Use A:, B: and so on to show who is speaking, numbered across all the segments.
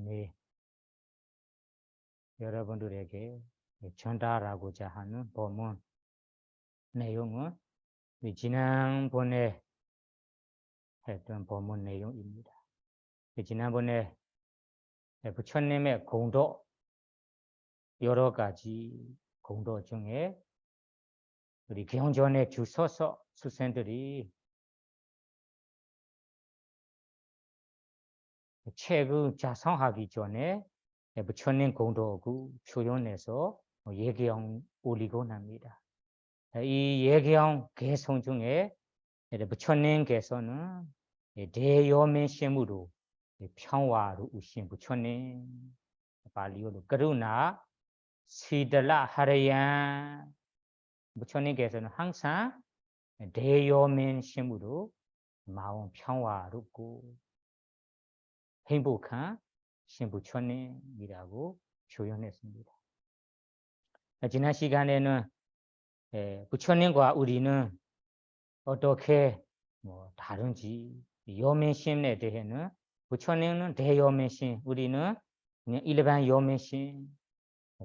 A: 오늘 여러분들에게 전달하고자 하는 본문 내용은 지난번에 했던 본문 내용입니다. 지난번에 부처님의 공도 여러 가지 공도 중에 우리 경전에 주서서 수생들이 책을 작성하기 전에 부처님 공도를 표현해서 예경 올리곤 합니다. 이 예경 개성 중에 부처님께서는 대요민심으로 평화를 우신 부처님, 발리어로 그루나 시들라 하레얀 부처님께서는 항상 대요민심으로 마음 평화롭고 행복한 신부처님이라고 표현했습니다. 지난 시간에는 부처님과 우리는 어떻게 다른지 요민심에 대해는 부처님은 대요민심, 우리는 그냥 일반 요민심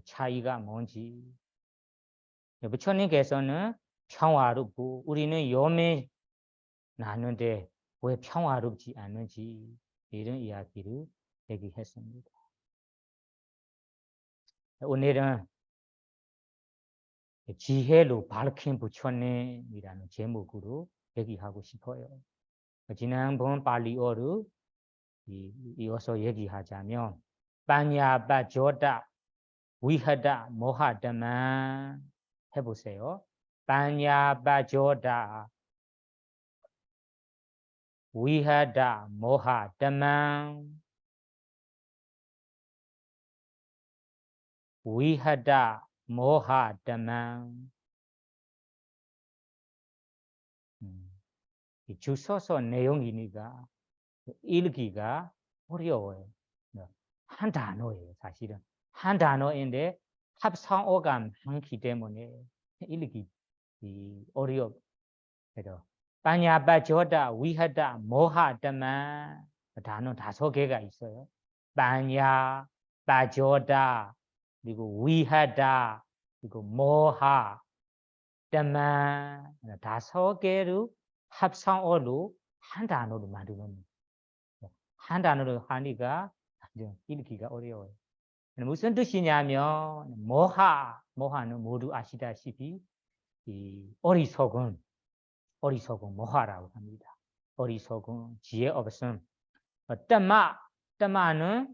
A: 차이가 뭔지, 부처님께서는 평화롭고 우리는 요민 나는데 왜 평화롭지 않은지 이런 이야기를 얘기했습니다. 오늘은 지혜로 밝힌 부처님이라는 제목으로 얘기하고 싶어요. 지난번 발리어를 이어서 얘기하자면 빠냐바조다 위하다 모하다만 해보세요. 빠냐바조다 위하다 모하다만 위하다 모하다만 주소서 내용이니까 읽기가 어려워요. 한 단어예요. 사실은 한 단어인데 합성어가 많기 때문에 읽기 어려워요. 빠냐바조다 위하다 모하다만 단어 5개가 있어요. 빠냐, 바조다, 그리고 위하다, 그리고 모하, 다만 5개로 합성어로 한 단어로 만드는 한 단어로 하니까 읽기가 어려워요. 무슨 뜻이냐면 모하는 모두 아시다시피 이 어리석은 모하라고 합니다. 어리석은 지혜 없음. 따마는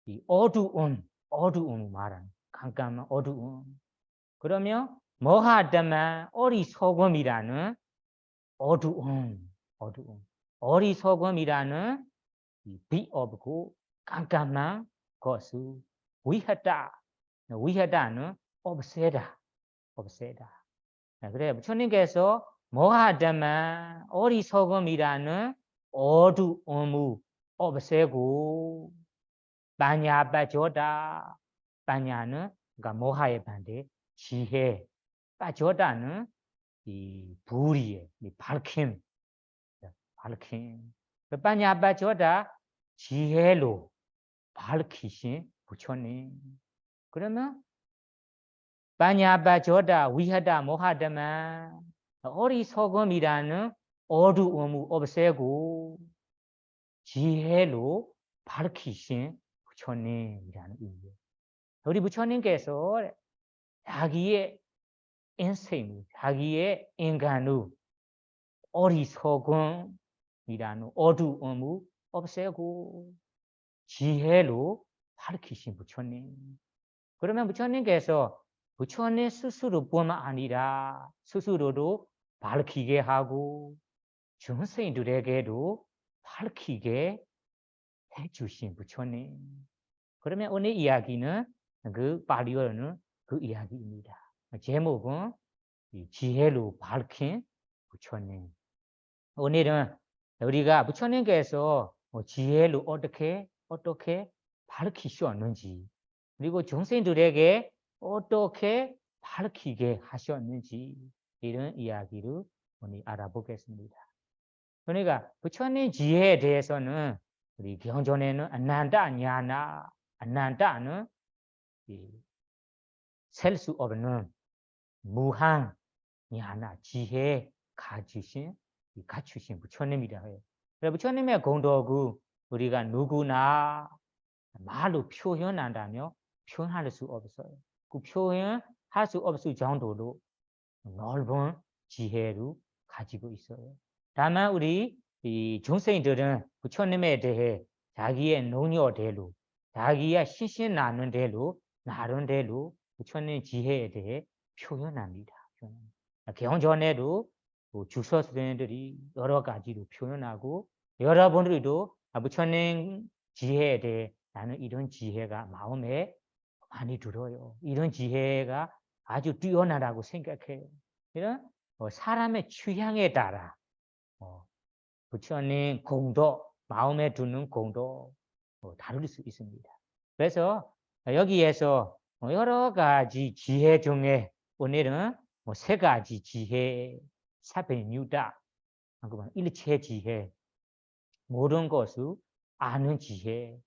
A: 이 어두운 말은 깜깜한 어두운. 그러면 모하다만 어리석음이라는 어두운 어리석음이라는 빛 없고 깜깜한 것을 위하다는 없애다. 그래 부처님께서 모하다만 어리석음이라는 어두움을 없애고 빠냐바조다. 빠냐는 그러니까 모하의 반대 지혜. 바조다는 이 불이의 밝힘. 빠냐바조다 지혜로 밝히신 부처님. 그러면 빠냐바조다 위하다 모하다만 어리석음이라는 어두움을 없애고 지혜로 밝히신 부처님이라는 의미예요. 우리 부처님께서 자기의 인생, 자기의 인간의 어리석음이라는 어두움을 없애고 지혜로 밝히신 부처님. 그러면 부처님께서 부처님 스스로뿐만 아니라 스스로도 밝히게 하고 중생들에게도 밝히게 해주신 부처님. 그러면 오늘 이야기는 그 발리어는 그 이야기입니다. 제목은 지혜로 밝힌 부처님. 오늘은 우리가 부처님께서 지혜로 어떻게 밝히셨는지, 그리고 중생들에게 어떻게 밝히게 하셨는지 이런 이야기를 오늘 알아보겠습니다. 그러니까 부처님 지혜에 대해서는 우리 경전에는 안난다 냐나 안난다는 셀 수 없는 무한 냐나 지혜 갖추신 부처님이라 해요. 그래서 부처님의 공덕을 우리가 누구나 말로 표현한다며 표현할 수 없어요. 그 표현할 수 없을 정도로 넓은 지혜를 가지고 있어요. 다만 우리 이 중생들은 부처님에 대해 자기의 능력대로 자기의 신신 나는 대로 나름대로 부처님 지혜에 대해 표현합니다. 경전에도 주서 수행들이 여러 가지로 표현하고 여러분들도 부처님 지혜에 대해 나는 이런 지혜가 마음에 많이 들어요. 이런 지혜가 아주 뛰어나다고 생각해요. 이런 사람의 취향에 따라 부처님 공도 마음에 드는 공도 다를 수 있습니다. 그래서 여기에서 여러 가지 지혜 중에 오늘은 세 가지 지혜 사변유다 일체 지혜 모든 것을 아는 지혜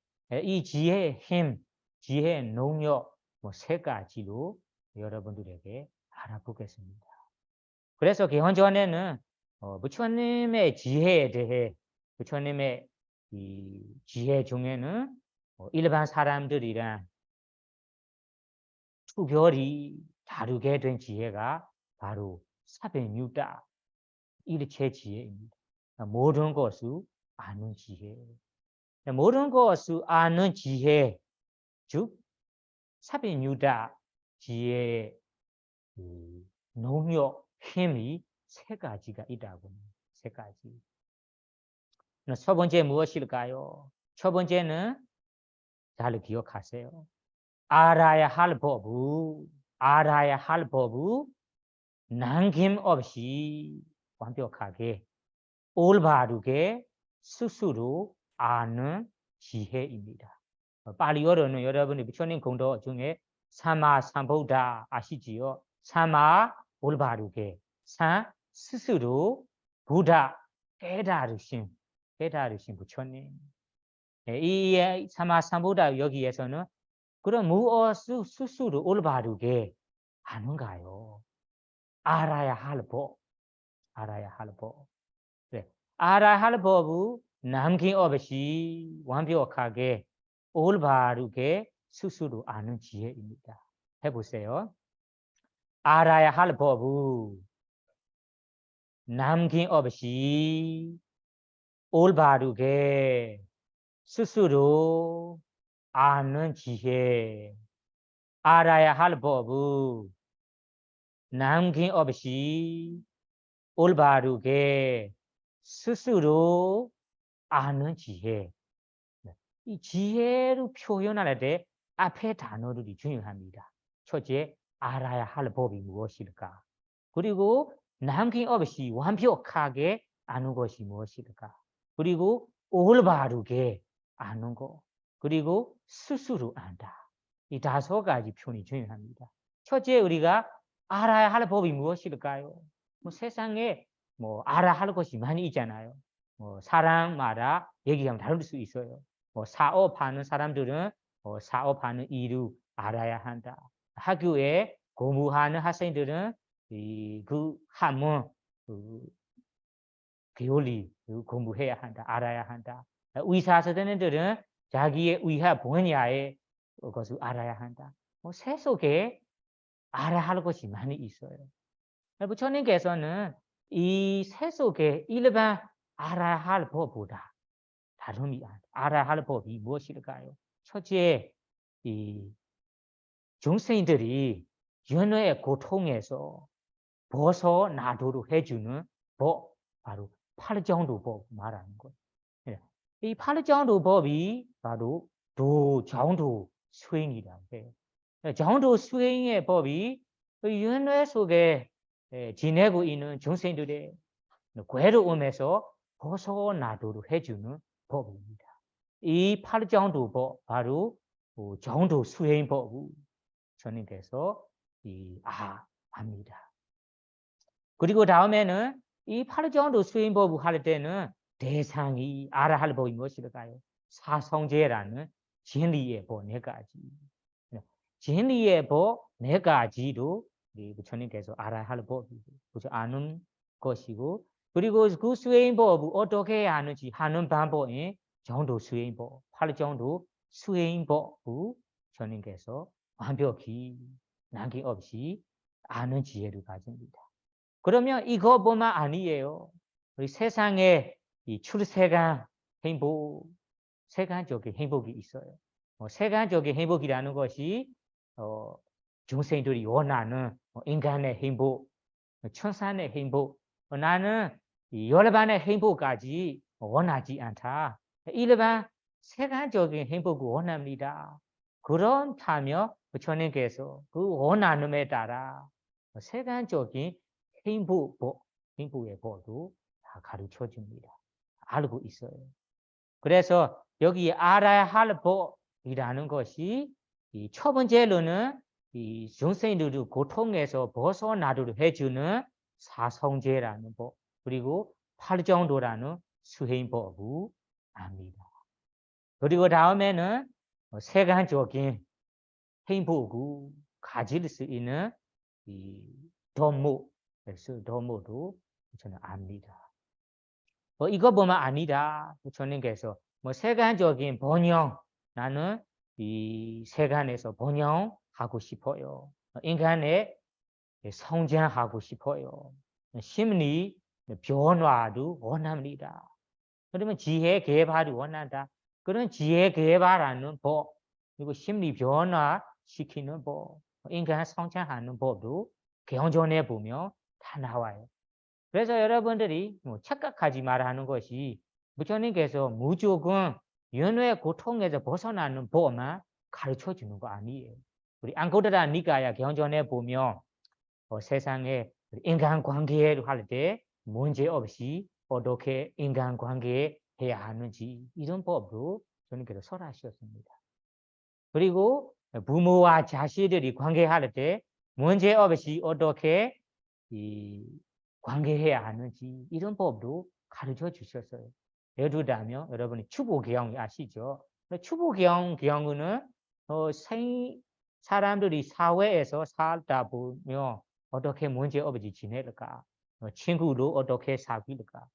A: 이 지혜의 힘 지혜의 능력 세 가지로 여러분들에게 알아보겠습니다. 그래서 기원전에는 부처님의 지혜에 대해 부처님의 이 지혜 중에는 일반 사람들이랑 투별히 다르게 된 지혜가 바로 사변유다 일체 지혜입니다. 모든 것을 아는 지혜. 모든 것을 아는 지혜, 즉 사변유다 지혜의 능력, 힘이 세 가지가 있다고. 세 가지. 첫 번째 무엇일까요? 첫 번째는 잘 기억하세요. 알아야 할 법을 남김없이 완벽하게 올바르게 스스로 아는 지혜입니다. 발리어로는 여러분이 부처님 공도 중에 사마 삼보다 아시지요? 사마 올바르게 사 스스로 부다 깨달으신 부처님. 이 사마 삼보다 여기에서는 그럼 무엇을 스스로 올바르게 아는가요? 알아야 할 법. 네. 알아야 할 법을 남김없이 완벽하게 올바르게 스스로 아는 지혜입니다. 해보세요. 알아야 할 법을 남김없이 올바르게 스스로 아는 지혜. 알아야 할 법을 남김없이 올바르게 스스로 아는 지혜. 이 지혜를 표현할 때 앞에 단어들이 중요합니다. 첫째, 알아야 할 법이 무엇일까? 그리고 남김없이 완벽하게 아는 것이 무엇일까? 그리고 올바르게 아는 것. 그리고 스스로 안다. 이 다섯 가지 표현이 중요합니다. 첫째, 우리가 알아야 할 법이 무엇일까요? 세상에 알아야 할 것이 많이 있잖아요. 사람마다 얘기하면 다를 수 있어요. 사업하는 사람들은 사업하는 일을 알아야 한다. 학교에 공부하는 학생들은 그 학문 교리 공부해야 한다. 알아야 한다. 의사 선생님들은 자기의 의학 분야의 것을 알아야 한다. 세속에 알아야 할 것이 많이 있어요. 부처님께서는 이 세속에 일반 알아야 할 법보다 다름이 알아야 할 법이 무엇일까요? 첫째, 이 중생들이 연애의 고통에서 벗어나도록 해주는 법, 바로 팔정도법 말하는 거예요. 이 팔정도법이 바로 정도 수행이라고 해요. 정도 수행의 법이 연애 속에 지내고 있는 중생들의 괴로움에서 벗어나도록 해주는 법입니다. 이 팔정도법 바로 정도 수행법을 전님께서 합니다. 그리고 다음에는 이 팔정도 수행법을 할 때는 대상이 알아야 할 법이 무엇일까요? 사성제라는 진리의 법 네 가지. 진리의 법 네 가지도 우리 부처님께서 알아야 할 법이고, 그죠? 아는 것이고, 그리고 그 수행법을 어떻게 해야 하는지 하는 방법에 정도 수행법, 8정도 수행법을 부처님께서 완벽히 남김없이 아는 지혜를 가집니다. 그러면 이것뿐만 아니에요. 우리 세상에 이 출세간 행복, 세간적인 행복이 있어요. 세간적인 행복이라는 것이 중생들이 원하는 인간의 행복, 천상의 행복, 나는 여러분의 행복까지 원하지 않다. 일반 세간적인 행복을 원합니다. 그렇다면 부처님께서 그 원하는에 따라 세간적인 행복의 법도 다 가르쳐 줍니다. 알고 있어요. 그래서 여기 알아야 할 법이라는 것이 이 첫 번째로는 이 중생들을 고통에서 벗어나도록 해주는 사성제라는 법, 그리고 8정도라는 수행법을 압니다. 그리고 다음에는 세간적인 행복을 가질 수 있는 이 덤모도 저는 압니다. 이것뿐만 아니라 부처님께서 세간적인 번영, 나는 이 세간에서 번영하고 싶어요. 인간의 성장하고 싶어요. 심리 변화도 원합니다. 그러면 지혜 개발이 원한다. 그런 지혜 개발하는 법, 그리고 심리 변화 시키는 법, 인간 성장하는 법도 경전에 보면 다 나와요. 그래서 여러분들이 착각하지 말라는 것이 부처님께서 무조건 연뇌 고통에서 벗어나는 법만 가르쳐 주는 거 아니에요. 우리 앙코르다 니까야 경전에 보면 세상에 인간관계를 할 때 문제 없이 어떻게 인간관계 해야 하는지 이런 법도 주님께서 설하셨습니다. 그리고 부모와 자식들이 관계할 때 문제 없이 어떻게 이 관계해야 하는지 이런 법도 가르쳐 주셨어요. 예를 들자면 여러분이 추보경 아시죠? 추보경은 사람들이 사회에서 살다 보면 어떻게 문제 없이 지낼까? 친구도 어떻게 사귈까?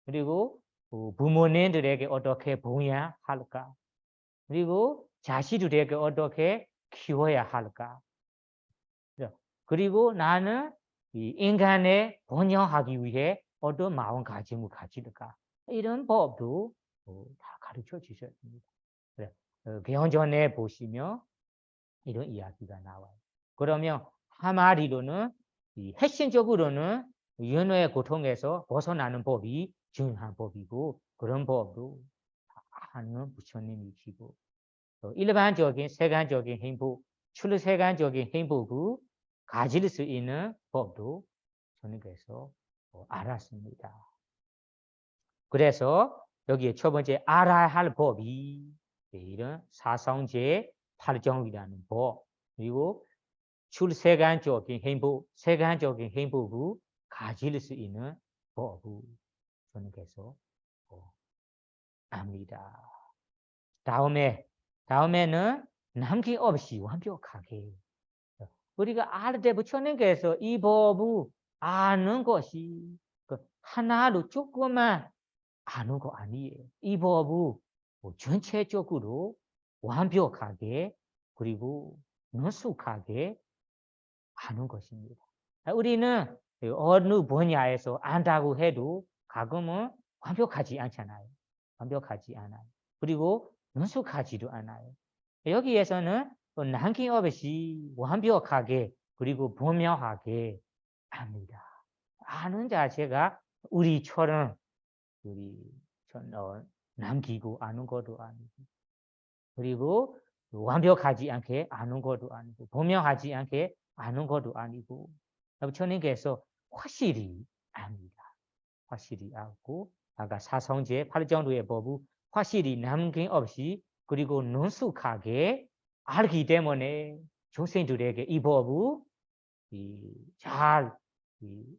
A: 그리고 부모님들에게 어떻게 봉양할까? 그리고 자식들에게 어떻게 키워야 할까? 그리고 나는 이 인간의 번영하기 위해 어떤 마음가짐을 가질까? 이런 법도 다 가르쳐 주셨습니다. 그래, 경전에 보시면 이런 이야기가 나와요. 그러면 한마디로는 이 핵심적으로는 연애의 고통에서 벗어나는 법이 중요한 법이고 그런 법도 하는 부처님이시고 일반적인 세간적인 행복, 출세간적인 행복을 가질 수 있는 법도 주님께서 알았습니다. 그래서 여기에 첫 번째 알아야 할 법이 이런 사성제 8정이라는 법, 그리고 출세간적인 행복, 세간적인 행복을 가질 수 있는 법을 주님께서 압니다. 다음에는 남김없이 완벽하게 우리가 알 때 부처님께서 이 법을 아는 것이 하나로 조금만 아는 거 아니에요. 이 법을 전체적으로 완벽하게 그리고 능숙하게 아는 것입니다. 우리는 어느 분야에서 안다고 해도 가끔은 완벽하지 않잖아요. 완벽하지 않아요. 그리고 능숙하지도 않아요. 여기에서는 남김없이 완벽하게 그리고 분명하게 압니다. 아는 자체가 우리처럼 남기고 아는 것도 아니고 그리고 완벽하지 않게 아는 것도 아니고 분명하지 않게 아는 것도 아니고 부처님께서 확실히 압니다. 확실히 알고 아까 사성제 8정도의 법을 확실히 남김없이 그리고 능숙하게 알기 때문에 중생들에게 이 법을 잘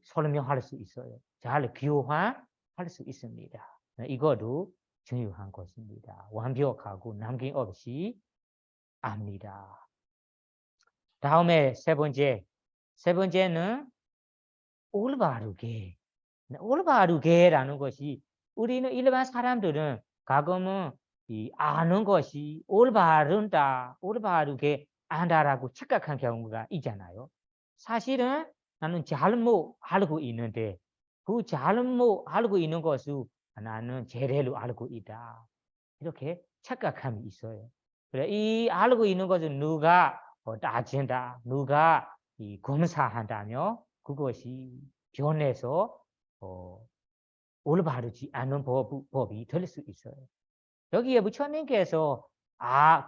A: 설명할 수 있어요. 잘 교화할 수 있습니다. 이것도 중요한 것입니다. 완벽하고 남김 없이 압니다. 다음에 세 번째는 올바르게. 올바르게라는 것이 우리는 일반 사람들은 가끔은 이 아는 것이 올바르게 안다라고 착각한 경우가 있잖아요. 사실은 나는 잘못 알고 있는데 그 잘못 알고 있는 것을 나는 제대로 알고 있다. 이렇게 착각함이 있어요. 그래, 이 알고 있는 것은 누가 따진다, 누가 이 검사한다며 그것이 변해서 올바르지 않은 법이 될 수 있어요. 여기에 부처님께서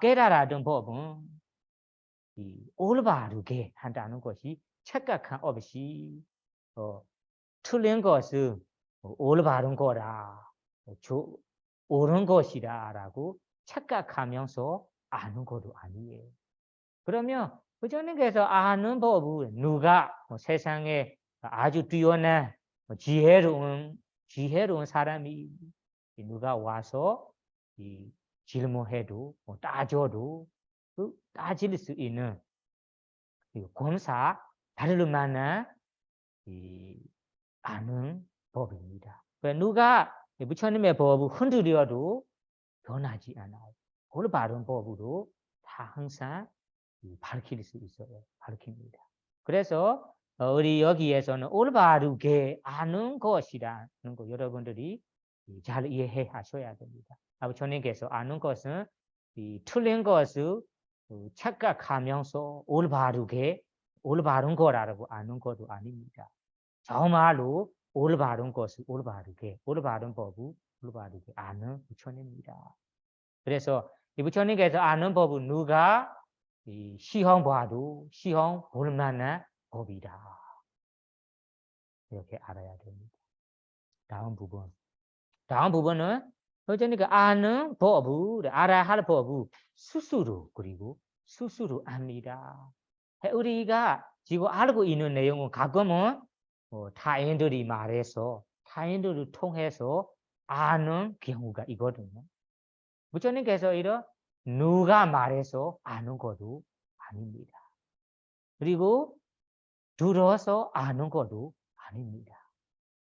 A: 깨달아둔 법은 이 올바르게 한다는 것이 착각함 없이 틀린 것은 올바른 거라, 옳은 것이다라고 착각하면서 아는 것도 아니에요. 그러면 부처님께서 아는 법은 누가 세상에 아주 뛰어난 지혜로운 사람이 누가 와서 이 질문해도 따져도 그 따질 수 있는 검사 다를 만한 이 아는 법입니다. 누가 부처님의 법을 흔들려도 변하지 않아요. 올바른 법으로 다 항상 밝힐 수 있어요. 밝힙니다. 그래서 우리 여기에서는 올바르게 아는 것이라는 거 여러분들이 잘 이해하셔야 됩니다. 부처님께서 아는 것은 틀린 것을 착각하면서 올바른 거라고 아는 것도 아닙니다. 정말로 올바른 것을 올바른 법을 올바르게 아는 부처님입니다. 그래서 이 부처님께서 아는 법은 누가 시험 봐도 시험 볼 만한 법이다. 이렇게 알아야 됩니다. 다음 부분은 부처님께서 아는 법을 알아야 할 법을 스스로 압니다. 우리가 지금 알고 있는 내용은 가끔은 타인들이 말해서 타인들을 통해서 아는 경우가 있거든요. 부처님께서 이런 누가 말해서 아는 것도 아닙니다. 그리고 들어서 아는 것도 아닙니다.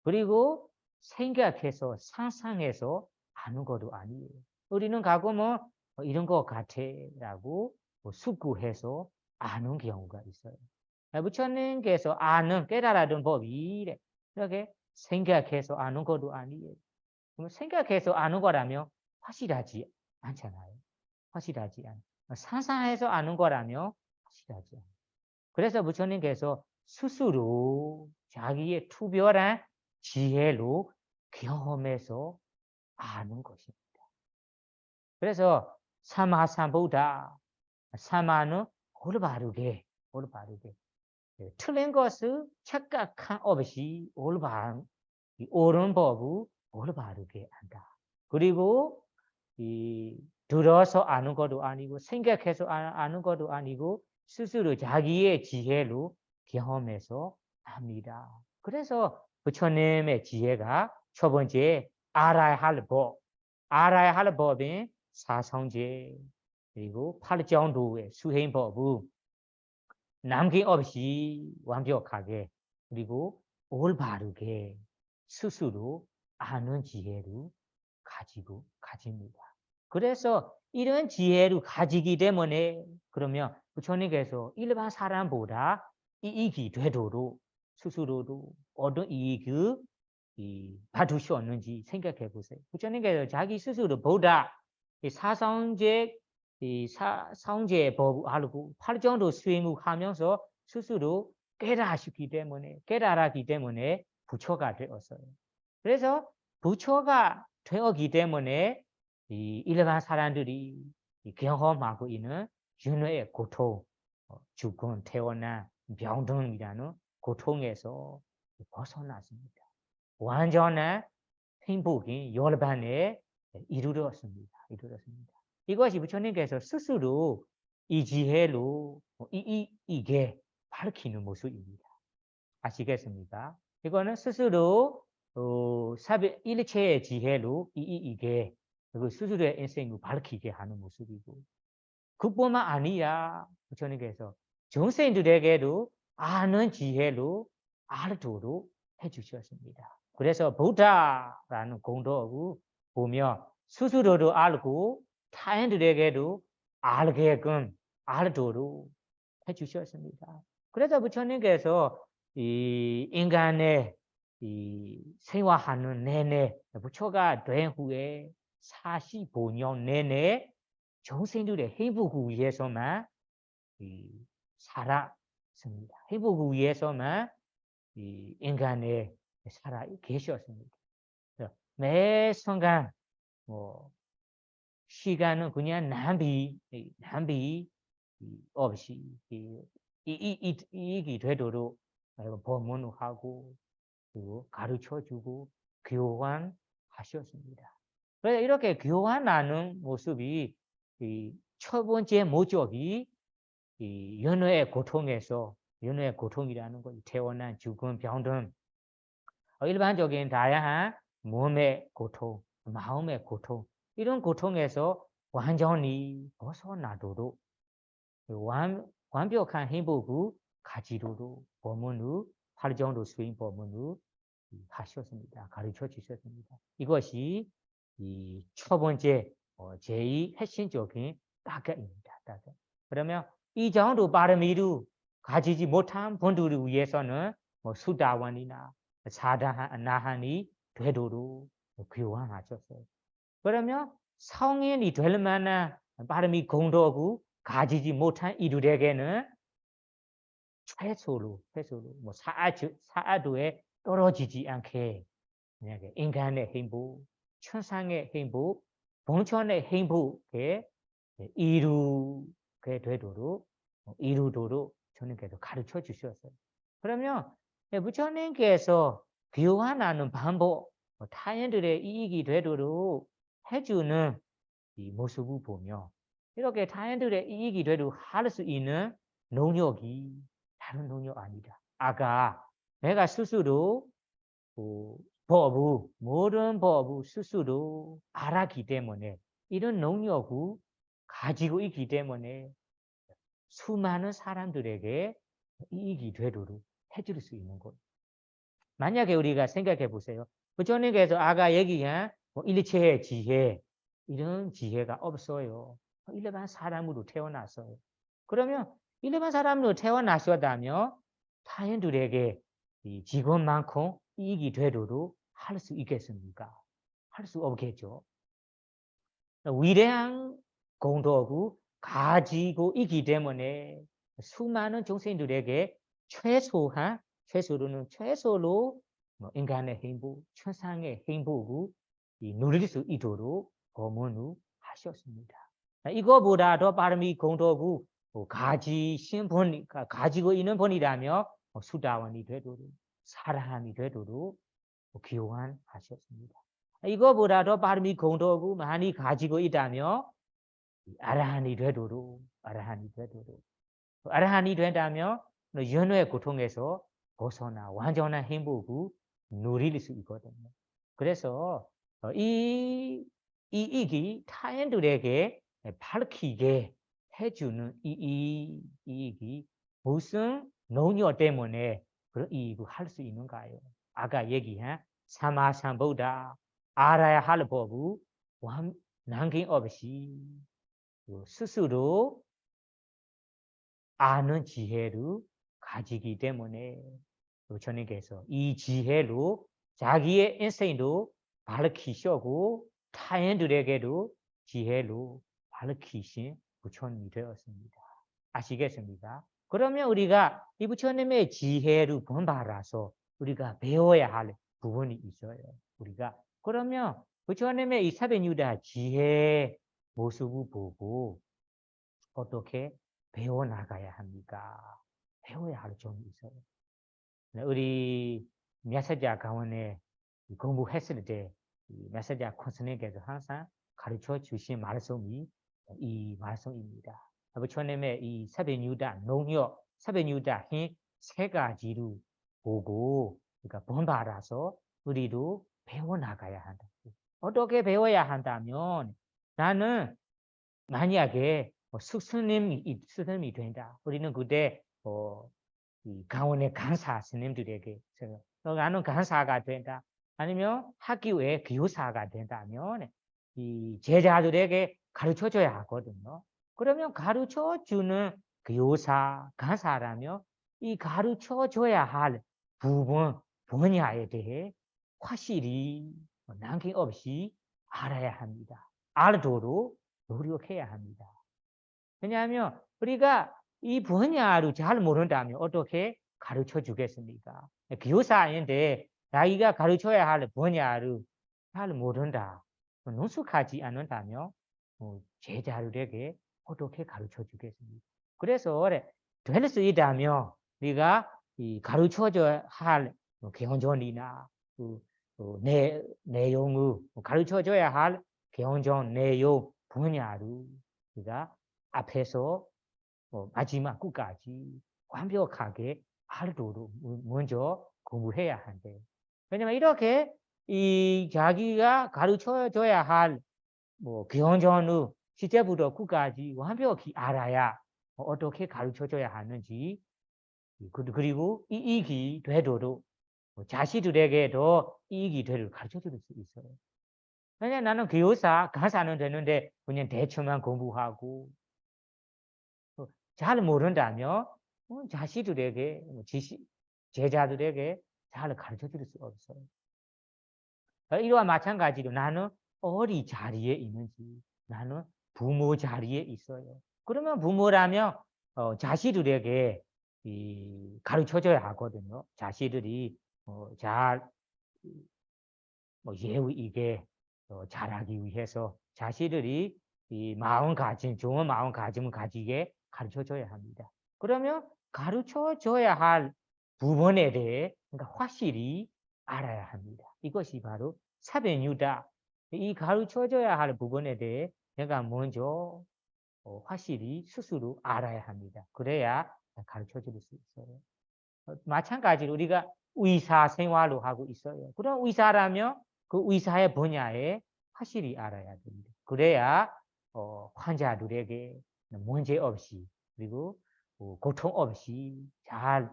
A: 그리고 생각해서 상상해서 아는 것도 아니에요. 우리는 가끔은 이런 것 같아라고 숙고해서 아는 경우가 있어요. 부처님께서 깨달아둔 법이 이렇게 생각해서 아는 것도 아니에요. 생각해서 아는 거라면 확실하지 않잖아요. 확실하지 않아요. 상상해서 아는 거라면 확실하지 않아요. 그래서 부처님께서 스스로 자기의 투별한 지혜로 경험해서 아는 것입니다. 그래서 사마삼보다 사마는 올바르게 틀린 것을 착각한 없이 옳은 법을 올바르게 한다. 그리고 들어서 아는 것도 아니고 생각해서 아는 것도 아니고 스스로 자기의 지혜로 경험해서 합니다. 그래서 부처님의 지혜가 첫 번째 알아야 할 법인 사성제 그리고 팔정도의 수행법을 남김없이 완벽하게 그리고 올바르게 스스로 아는 지혜를 가집니다. 그래서 이런 지혜를 가지기 때문에 그러면 부처님께서 일반 사람보다 이익이 되도록 스스로도 어떤 이익을 받을 수 없는지 생각해 보세요. 부처님께서 자기 스스로보다 사성제의 법을 알고 팔정도 수행을 하면서 스스로 깨달았기 때문에 부처가 되었어요. 그래서 부처가 되었기 때문에 일반 사람들이 경험하고 있는 윤회의 고통, 죽음, 태어나 병등이라는 고통에서 벗어났습니다. 완전한 행복이 열반에 이르렀습니다. 이것이 부처님께서 스스로 이 지혜로 이게 밝히는 모습입니다. 아시겠습니까? 이거는 스스로 일체의 지혜로 이게 그 스스로의 인생을 밝히게 하는 모습이고 그뿐만 아니라 부처님께서 정생들에게도 아는 지혜로 알도록 해주셨습니다. 그래서 부다라는 공덕을 보며 스스로도 알고 타인들에게도 알게끔 알도록 해주셨습니다. 그래서 부처님께서 이 인간의 이 생활하는 내내 부처가 된 후에 45년 내내 정생들의 행복을 위해서만 살았습니다. 행복을 위해서만 이 인간에 살아 계셨습니다. 매 순간 뭐 시간은 그냥 낭비 없이 이익이 되도록 법문을 하고 그리고 가르쳐주고 교환하셨습니다. 그래서 이렇게 교환하는 모습이 첫 번째 목적이 이 연애의 고통이라는 것, 태어난 죽음, 병든 일반적인 다양한 몸의 고통, 마음의 고통 이런 고통에서 완전히 벗어나도록 완벽한 행복을 가지도록 법문을 하루 정도 수행 법문을 하셨습니다. 가르쳐 주셨습니다. 이것이 이 첫 번째 제일 핵심적인 따가입니다. 따가. 그러면 이 정도 바람이를 가지지 못한 분들을 위해서는 뭐 수다원이나 사다나한이 되도록 교환하셨어요. 그러면 성인이 될 만한 바람이 공덕을 가지지 못한 이들에게는 최소로 뭐 사아도에 떨어지지 않게 인간의 행복, 천상의 행복, 봉천의 행복에 이루게 되도록 이루도록 저님께서 가르쳐 주셨어요. 그러면 부처님께서 교환하는 방법, 타인들의 이익이 되도록 해주는 이 모습을 보며 이렇게 타인들의 이익이 되도록 할 수 있는 능력이 다른 능력 아니다. 아까 내가 스스로 모든 법을 스스로 알았기 때문에 이런 능력을 가지고 있기 때문에 수많은 사람들에게 이익이 되도록 해줄 수 있는 것. 만약에 우리가 생각해 보세요. 부처님께서 아까 얘기한 일체의 지혜 이런 지혜가 없어요. 일반 사람으로 태어났어요. 그러면 일반 사람으로 태어나셨다면 타인들에게 직원만큼 이익이 되도록 할 수 있겠습니까? 할 수 없겠죠. 위대한 공덕을 가지고 있기 때문에 수많은众生들에게 최소로 인간의 행복, 천상의 행복을 누릴 수 있도록 법문을 하셨습니다. 이거보다 더 바람이 공덕을 가지고 있는 분이라면 수다원이 되도록 사람이 되도록 교환하셨습니다. 이거보다 더 바람이 공덕을 많이 가지고 있다면 아라한이 되도록 아라한이 된다면 연애의 고통에서 벗어나 완전한 행복을 누릴 수 있거든요. 그래서 이 이익이 타인들에게 밝히게 해주는 이 이익이 무슨 능력 때문에 그런 이익을 할 수 있는가요? 아까 얘기한 사마삼보다 알아야 할 법을 남김없이 스스로 아는 지혜를 가지기 때문에 부처님께서 이 지혜로 자기의 인생도 밝히시고 타인들에게도 지혜로 밝히신 부처님이 되었습니다. 아시겠습니까? 그러면 우리가 이 부처님의 지혜를 본받아서 우리가 배워야 할 부분이 있어요. 그러면 부처님의 이 사변유다 지혜 모습을 보고 어떻게 배워나가야 합니까? 배워야 할 점이 있어요. 우리 메시지 가운데 공부했을 때 메시지 콘서님께서 항상 가르쳐 주신 말씀이 이 말씀입니다. 부처님의 이 사변유다 농력, 사변유다 힘 세 가지를 보고 그러니까 본받아서 우리도 배워나가야 한다. 어떻게 배워야 한다면 나는 만약에 스님이 된다. 우리는 그때 이 강원의 강사 스님들에게 나는 강사가 된다. 아니면 학교의 교사가 된다면 이 제자들에게 가르쳐줘야 하거든요. 그러면 가르쳐주는 교사, 강사라면 이 가르쳐줘야 할 부분, 분야에 대해 확실히 남김없이 알아야 합니다. 알도록 노력해야 합니다. 왜냐하면 우리가 이 분야를 잘 모른다면 어떻게 가르쳐 주겠습니까? 교사인데 자기가 가르쳐야 할 분야를 잘 모른다. 능숙하지 않는다면 제자들에게 어떻게 가르쳐 주겠습니까? 그래서 될 수 있다면 우리가 이 가르쳐줘야 할 경전이나 내용을 가르쳐줘야 할 경전 내용 분야를 우리가 앞에서 마지막 끝까지 완벽하게 알도록 먼저 공부해야 한대. 왜냐면 이렇게 이 자기가 가르쳐줘야 할 경전을 시제부터 끝까지 완벽히 알아야 어떻게 가르쳐줘야 하는지 그리고 이익이 되도록 자식들에게도 이익이 되도록 가르쳐줄 수 있어요. 왜냐면 나는 교사, 강사는 되는데 그냥 대충만 공부하고 잘 모른다면 자식들에게 제자들에게 잘 가르쳐줄 수 없어요. 이와 마찬가지로 나는 어디 자리에 있는지 나는 부모 자리에 있어요. 그러면 부모라면 자식들에게 가르쳐줘야 하거든요. 자식들이 잘 예의 있게 잘하기 위해서 자식들이 이 마음가짐, 좋은 마음가짐을 가지게 가르쳐줘야 합니다. 그러면 가르쳐줘야 할 부분에 대해 그러니까 확실히 알아야 합니다. 이것이 바로 사변유다. 이 가르쳐줘야 할 부분에 대해 내가 먼저 확실히 스스로 알아야 합니다. 그래야 가르쳐줄 수 있어요. 마찬가지로 우리가 의사 생활을 하고 있어요. 그럼 의사라면 그 의사의 분야에 확실히 알아야 됩니다. 그래야 환자들에게 문제 없이 그리고 고통 없이 잘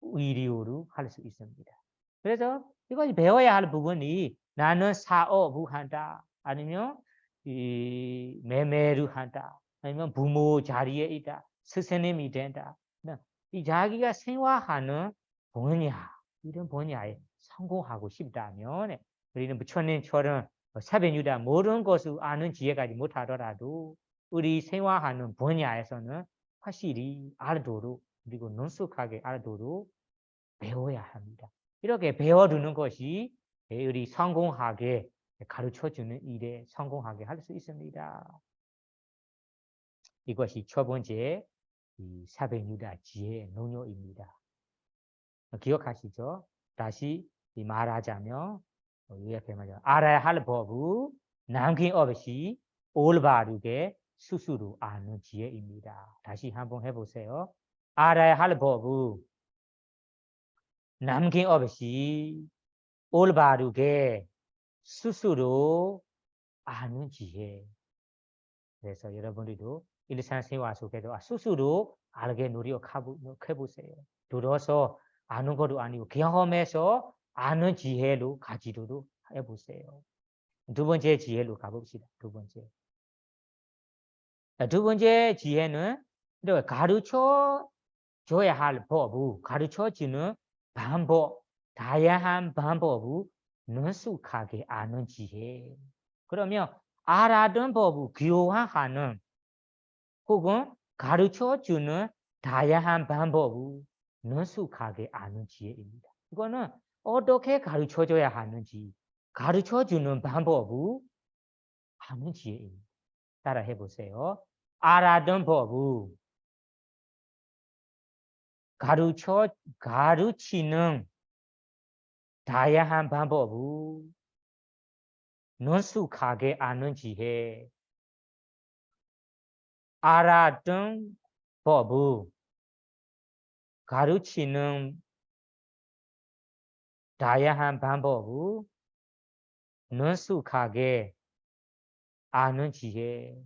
A: 의료를 할 수 있습니다. 그래서 이것이 배워야 할 부분이 나는 사업을 한다. 아니면 매매를 한다. 아니면 부모 자리에 있다. 스승님이 된다. 이 자기가 생활하는 분야, 이런 분야에 성공하고 싶다면 우리는 부처님처럼 사변유다 모든 것을 아는 지혜까지 못하더라도 우리 생활하는 분야에서는 확실히 알도록 그리고 능숙하게 알도록 배워야 합니다. 이렇게 배워두는 것이 우리 성공하게 가르쳐주는 일에 성공하게 할 수 있습니다. 이것이 첫 번째 사변유다 지혜의 능력입니다. 기억하시죠? 다시 말하자면 이렇게 말이죠. 알아야 할 법을 남김없이 올바르게 스스로 아는 지혜입니다. 다시 한번 해보세요. 알아야 할 법을 남김없이 올바르게 스스로 아는 지혜. 그래서 여러분들도 일상생활 속에도 스스로 알게 노력해보세요. 들어서 아는 것도 아니고 경험해서 아는 지혜로 가지도록 해보세요. 두 번째 지혜로 가봅시다. 두 번째 지혜는 가르쳐 줘야 할 법을 가르쳐주는 방법, 다양한 방법을 능숙하게 아는 지혜. 그러면 알아둔 법을 교환하는 혹은 가르쳐주는 다양한 방법을 능숙하게 아는 지혜입니다. 이거는 어떻게 가르쳐줘야 하는지 가르쳐주는 방법을 아는 지혜입니다. 따라 해보세요. 알아둔 법을 가르치는 다양한 방법을 능숙하게 아는 지혜. 알아둔 법을 가르치는 다야한 반법우 눈숙하게 아는 지혜.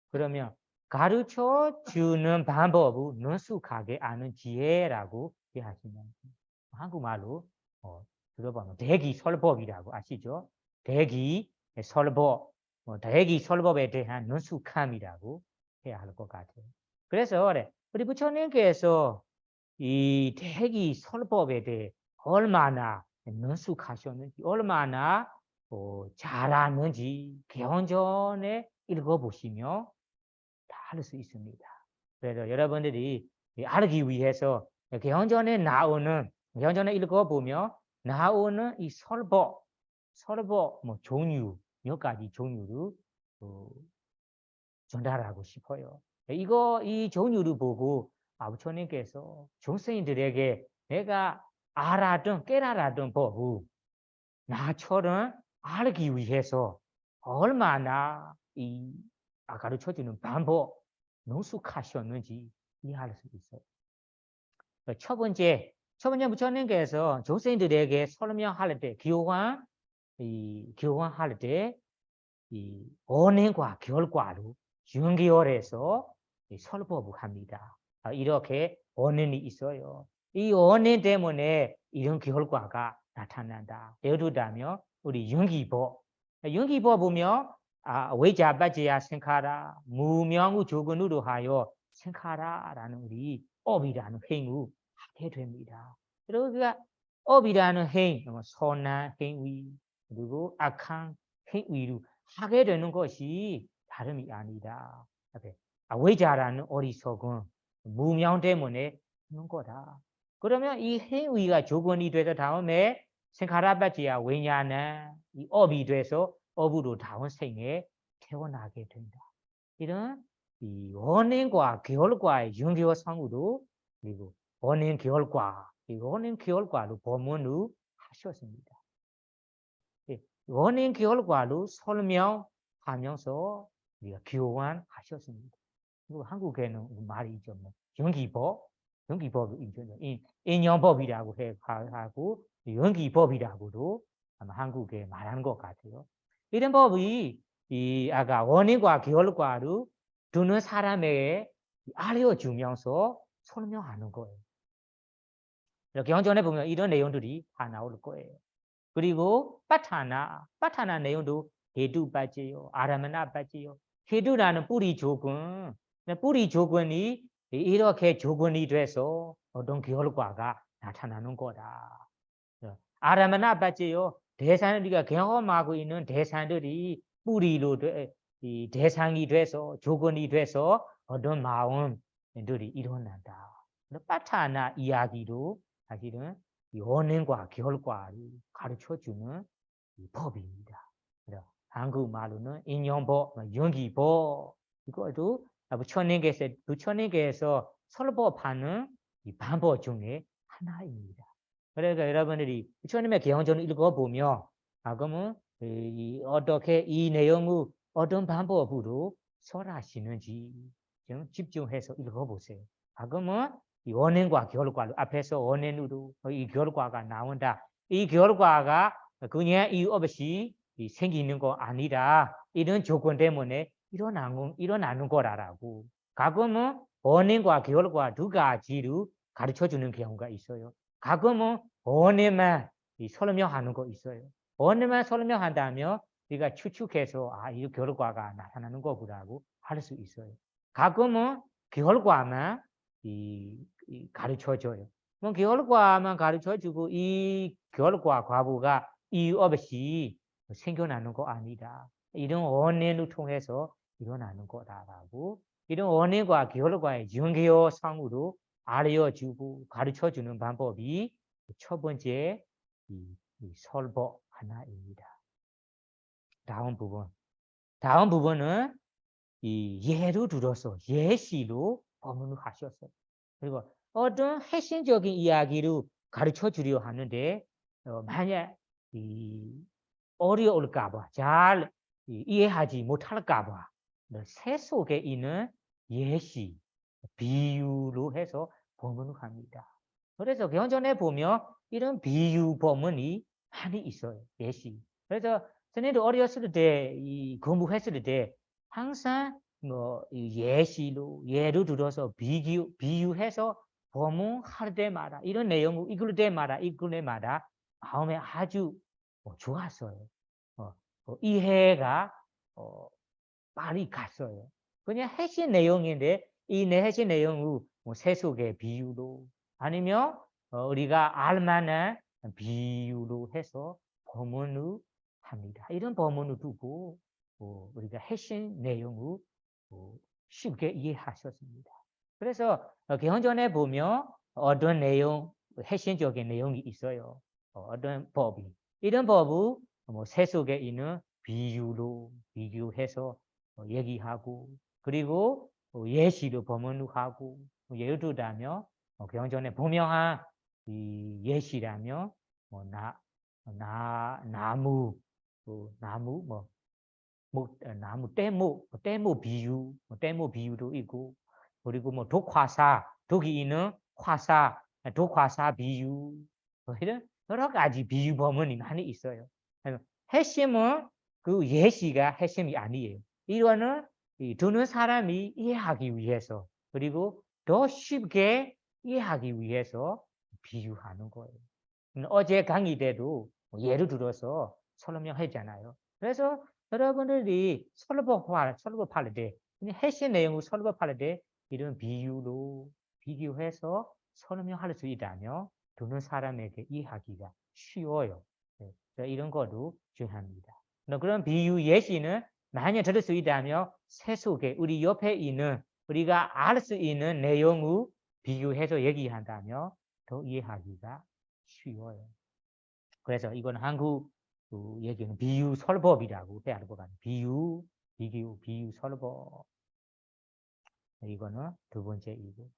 A: 그러면 가르쳐 주는 방법을 능숙하게 아는 지혜라고 이해하시면 한국말로 들어보면 대기설법이라고 아시죠? 대기설법, 대기설법에 대한 능숙함이라고 해야 할 것 같아요. 그래서 그래, 우리 부처님께서 이 대기설법에 대해 얼마나 능숙하셨는지, 얼마나 잘하는지 개헌전에 읽어보시며 다 알 수 있습니다. 그래서 여러분들이 알기 위해서 개헌전에 나오는 개헌전에 읽어보며 나오는 이 설법 종류 몇 가지 종류를 전달하고 싶어요. 이 종류를 보고 부처님께서 중생들에게 내가 알았던 깨달았던 법을 나처럼 알기 위해서 얼마나 가르쳐주는 방법 능숙하셨는지 이해할 수 있어요. 첫 번째 부처님께서 중생들에게 설명할 때 교환할 때 원인과 결과로 연결해서 설법을 합니다. 이렇게 원인이 있어요. 이 원인 때문에 이런 결과가 나타난다. 예를 들자면 우리 연기법 보면 외자바지야 생카라 무명우 조근으로 하여 생카라라는 우리 업이라는 행위 하게 됩니다. 그러니까 업이라는 행위, 선한 행위 그리고 악한 행위로 하게 되는 것이 다름이 아니다. 외자라는 어리석은 무명 때문에 하는 거다. 그러면 이 행위가 조건이 돼서 다음에 생카라바지야 왜냐는 이 업이 돼서 업으로 다음 생에 태어나게 된다. 이런 이 원인과 결과의 연결성으로 그리고 원인 결과로 법문을 하셨습니다. 원인 결과로 설명하면서 우리가 교환하셨습니다. 그리고 한국에는 말이 있죠. 연기법이 있죠. 인연법이라고 하고 연기법이라고도 아마 한국에 말하는 것 같아요. 이런 법이 아까 원인과 결과를 두는 사람에게 알려주면서 설명하는 거예요. 경전에 보면 이런 내용들이 다 나올 거예요. 그리고 빠타나 내용도 해두 빠지요, 아라마나 빠지요. 해두라는 뿌리 조건이 이렇게 조건이 돼서 어떤 결과가 나타나는 거다. 아라마나 빠지요. 우리가 경험하고 있는 대상들이 뿌리로 이 대상이 돼서 조건이 돼서 어떤 마음들이 일어난다. 빠타나 이야기도 사실은 원인과 결과를 가르쳐주는 법입니다. 한국말로는 인연법, 연기법 이것도 부처님께서 설법하는 방법 중에 하나입니다. 그러니까 여러분들이 부처님의 개헌전을 읽어보면 그러면 어떻게 이 내용을 어떤 방법으로 설하시는지 좀 집중해서 읽어보세요. 그러면 이 원인과 결과로 앞에서 원인으로 이 결과가 나온다. 이 결과가 그냥 이유 없이 생기는 거 아니라 이런 조건 때문에 일어나는 거라고. 가끔은 원인과 결과 두 가지로 가르쳐주는 경우가 있어요. 가끔은 원인만 설명하는 거 있어요. 원인만 설명한다면 우리가 추측해서 이 결과가 나타나는 거구나고 할 수 있어요. 가끔은 결과만 가르쳐줘요. 결과만 가르쳐주고 이 결과 과부가 이유 없이 생겨나는 거 아니다. 이런 원인을 통해서 일어나는 거다라고 이런 원인과 결과의 연결성으로 알려주고 가르쳐주는 방법이 첫 번째 이 설법 하나입니다. 다음 부분은 예를 들어서 예시로 법문을 하셨어요. 그리고 어떤 핵심적인 이야기를 가르쳐 주려 하는데 만약 어려울까봐 잘 이해하지 못할까봐 새 속에 있는 예시, 비유로 해서 법문을 합니다. 그래서 경전에 보면 이런 비유 법문이 많이 있어요. 예시. 그래서 선생님도 어렸을 때 이 공부했을 때 항상 뭐이 예시로 예를 들어서 비유해서 법문할 때마다 이런 내용을 읽을 때마다 마음에 아주 좋았어요. 이해가 빨리 갔어요. 그냥 핵심 내용인데 이 핵심 내용을 세속의 비유로 아니면 우리가 알만한 비유로 해서 법문을 합니다. 이런 법문을 두고 우리가 핵심 내용을 쉽게 이해하셨습니다. 그래서 경전에 보면 어떤 내용, 핵심적인 내용이 있어요. 어떤 법이. 이런 법을 세속에 있는 비유로 비교해서 얘기하고 그리고 예시로 법문을 하고 예를 들자면 경전에 분명한 이 예시라면 나무 나무 나무 떼모 비유도 있고 그리고 독이 있는 독화사 비유 이런 여러 가지 비유 법문이 많이 있어요. 핵심은 그 예시가 핵심이 아니에요. 이거는 듣는 사람이 이해하기 위해서 그리고 더 쉽게 이해하기 위해서 비유하는 거예요. 어제 강의 때도 예를 들어서 설명했잖아요. 그래서 여러분들이 설법할 때 핵심 내용을 설법할 때 이런 비유로 비교해서 설명할 수 있다면 듣는 사람에게 이해하기가 쉬워요. 이런 것도 중요합니다. 그런 비유 예시는 만약 들을 수 있다면 세속에 우리 옆에 있는 우리가 알 수 있는 내용을 비교해서 얘기한다면 더 이해하기가 쉬워요. 그래서 이건 한국 얘기는 비유 설법이라고 해야 할 것 같아요. 비유 설법. 이거는 두 번째이고.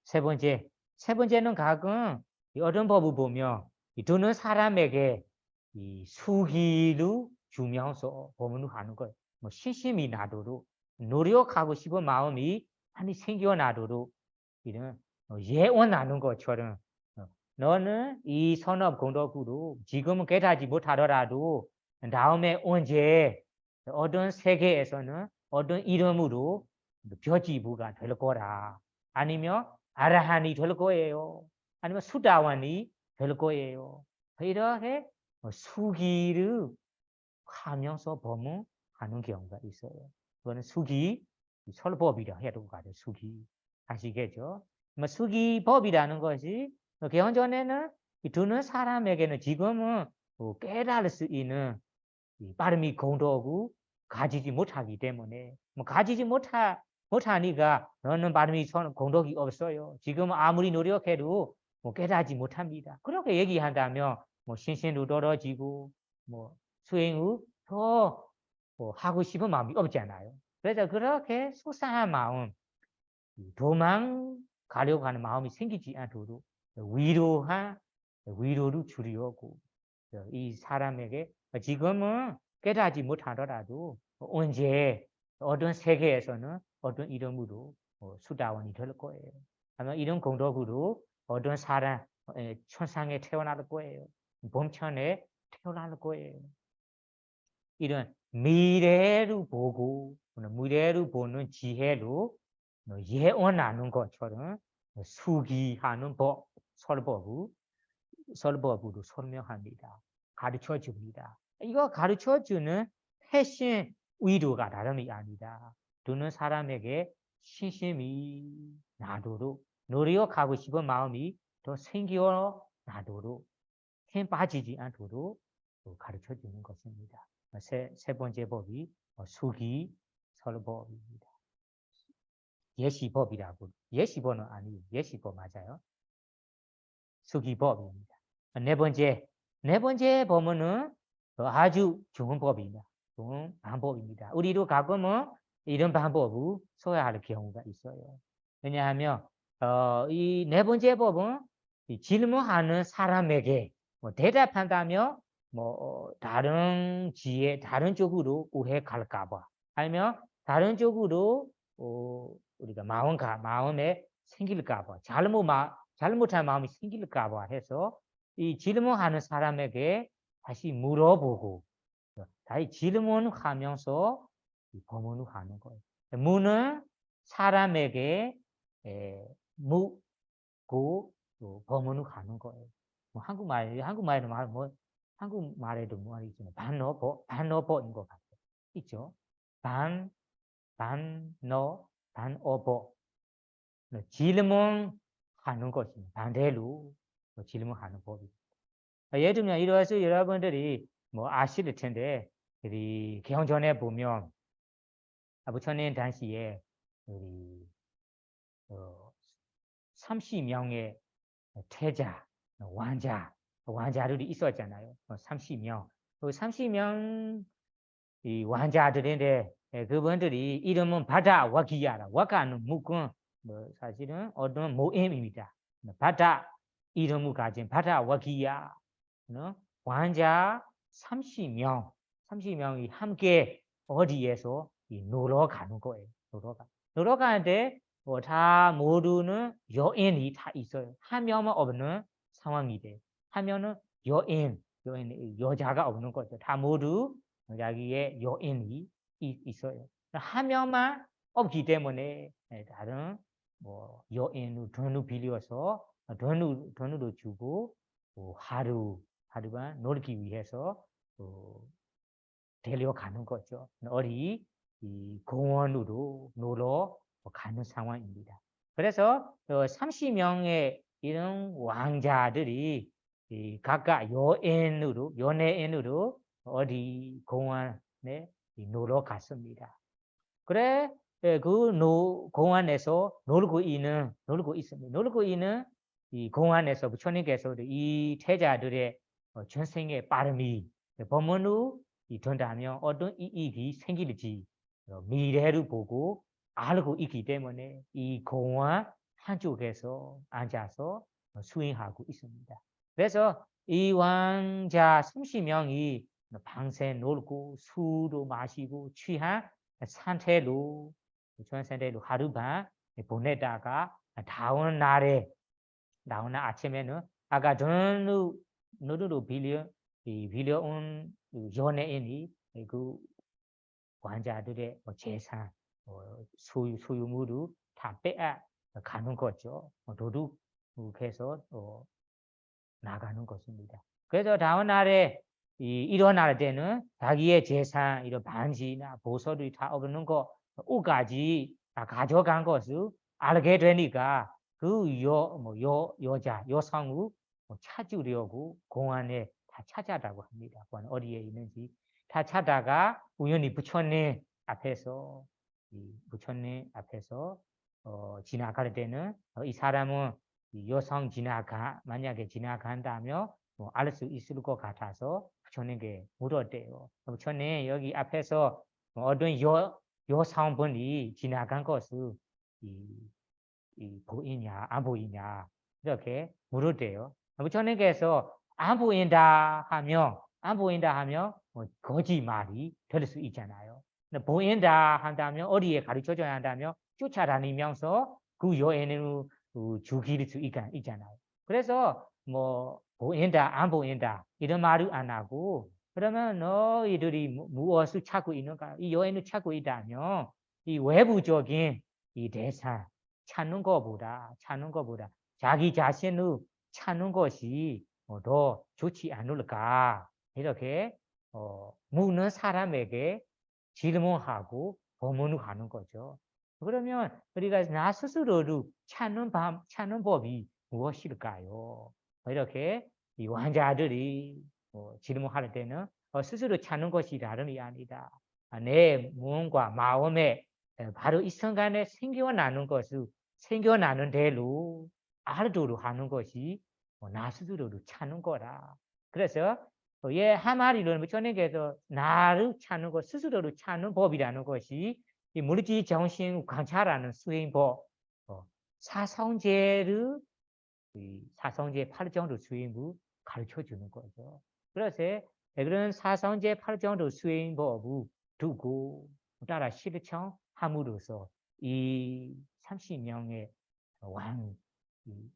A: 세 번째는 가끔 어떤 법을 보면 듣는 사람에게 이 수기를 주면서 법문을 하는 거예요. 뭐 신심이 나도록 노력하고 싶은 마음이 많이 생겨나도록 이런 예언하는 것처럼 너는 이 선업 공덕으로 지금은 깨닫지 못하더라도 다음에 언제 어떤 세계에서는 어떤 이름으로 벼지부가 될 거라. 아니면 아라한이 될 거예요. 아니면 수다원이 될 거예요. 이렇게 수기를 하면서 법문하는 경우가 있어요. 그거는 수기 설법이라 해야 될 것 같아요. 수기 아시겠죠? 수기법이라는 것이 경전에는 듣는 사람에게는 지금은 깨달을 수 있는 빠름이 공덕을 가지지 못하기 때문에 가지지 못하니까 너는 빠름이 공덕이 없어요. 지금 아무리 노력해도 깨닫지 못합니다. 그렇게 얘기한다면 신신도 떨어지고 수행을 더 하고 싶은 마음이 없잖아요. 그래서 그렇게 속상한 마음, 도망가려고 하는 마음이 생기지 않도록 위로를 주려고 이 사람에게 지금은 깨닫지 못하더라도 언제 어떤 세계에서는 어떤 이름으로 수다원이 될 거예요. 아마 이런 공덕으로 어떤 사람 천상에 태어날 거예요. 범천에 태어날 거예요. 이런 미래를 보는 지혜로 예언하는 것처럼 수기하는 설법으로 설명합니다. 가르쳐 줍니다. 이거 가르쳐 주는 핵심 의도가 다름이 아니다. 듣는 사람에게 신심이 나도록 노력하고 싶은 마음이 더 생겨나도록 힘 빠지지 않도록 가르쳐 주는 것입니다. 세 번째 법이 수기 설법입니다. 예시법이라고. 예시법은 아니에요. 예시법 맞아요. 수기법입니다. 네 번째 법문은 아주 좋은 법입니다. 좋은 방법입니다. 우리도 가끔은 이런 방법을 써야 할 경우가 있어요. 왜냐하면 이 네 번째 법은 질문하는 사람에게 대답한다면 다른 쪽으로 오해 갈까봐 아니면 다른 쪽으로 우리가 마음에 생길까봐 잘못한 마음이 생길까 봐 해서 이 질문하는 사람에게 다시 물어보고 다시 질문하면서 범문하는 거예요. 무는 사람에게 묻고 또 범문하는 거예요. 뭐 한국말에도 한국말에도 뭐 있잖아요. 반어법인 것 같아요. 있죠. 반어법. 질문하는 것입니다. 반대로 질문하는 법이. 예를 들면 이래서 여러분들이 뭐 아실 텐데 우리 개헌전에 보면 부처님 당시에 우리 30명의 태자, 왕자들이 있었잖아요. 30명. 그 30명 이 왕자들인데 그분들이 이름은 바다 와기야라. 와가는 묵은 뭐 사실은 어떤 모임입니다. 바다 이름을 가진 바다 와기야. 왕자 30명이 함께 어디에서 놀러 가는 거예요. 놀러 가는데 다 모두는 여인이 다 있어요. 한 명만 없는 상황이 돼요. 한 명은 여인 여자가 없는 거죠. 다 모두 자기의 여인이 있어요. 한 명만 없기 때문에 다른 뭐 여인을 돈을 빌려서 돈으로 주고 하루만 놀기 위해서 데려가는 거죠. 어디 이 공원으로 놀러 가는 상황입니다. 그래서 30명의 이런 왕자들이 각각 연예인으로 어디 공원에 놀러 갔습니다. 그래 그 공원에서 놀고 있습니다. 놀고 있는 이 공원에서 부처님께서 이 태자들의 전생의 빠름이 법문을 든다면 어떤 이익이 생길지 미래를 보고 알고 있기 때문에 이 공원 한쪽에서 앉아서 수행하고 있습니다. 그래서 이 왕자 30명이 밤새 놀고 술도 마시고 취한 상태로 하루밤 보내다가 다음 날 아침에는 아까 돈으로 빌려온 연예인이 그 왕자들의 재산 소유물을 다 빼앗 가는 거죠. 도둑해서 나가는 것입니다. 그래서 다음 날에 일어날 때는 자기의 재산, 이런 반지나 보석들이 다 없는 거, 옷까지 다 가져간 것을 알게 되니까 그 여성을 찾으려고 공원에 다 찾아다고 합니다. 어디에 있는지 다 찾다가 우연히 부처님 앞에서 지나갈 때는 이 사람은 여성 만약에 지나간다면 알 수 있을 것 같아서 부처님께 물었대요. 부처님 여기 앞에서 어떤 여성분이 지나간 것을 보이냐 안 보이냐 이렇게 물었대요. 부처님께서 안 보인다 하면 거짓말이 될 수 있잖아요. 보인다 한다면 어디에 가르쳐줘야 한다면 쫓아다니면서 그 여인을 죽일 수 있잖아요. 그래서 뭐 보인다 안 보인다 이런 말을 안 하고 그러면 너희들이 무엇을 찾고 있는가? 이 여인을 찾고 있다면 이 외부적인 이 대상 찾는 것보다 자기 자신을 찾는 것이 더 좋지 않을까 이렇게 묻는 사람에게 질문하고 법문을 하는 거죠. 그러면 우리가 나 스스로를 찾는 법이 무엇일까요? 이렇게 이 왕자들이 질문할 때는 스스로 찾는 것이 다름이 아니다. 내 몸과 마음에 바로 이 순간에 생겨나는 대로 알도록 하는 것이 나 스스로를 찾는 거라. 그래서 한마디로는 부처님께서 나를 찾는 것, 스스로를 찾는 법이라는 것이 이 물질 정신 관찰하는 수행법, 사성제의 8정도 수행을 가르쳐 주는 거죠. 그래서 그런 사성제 8정도 수행법을 두고 따라 실천함으로써 이 30명의 이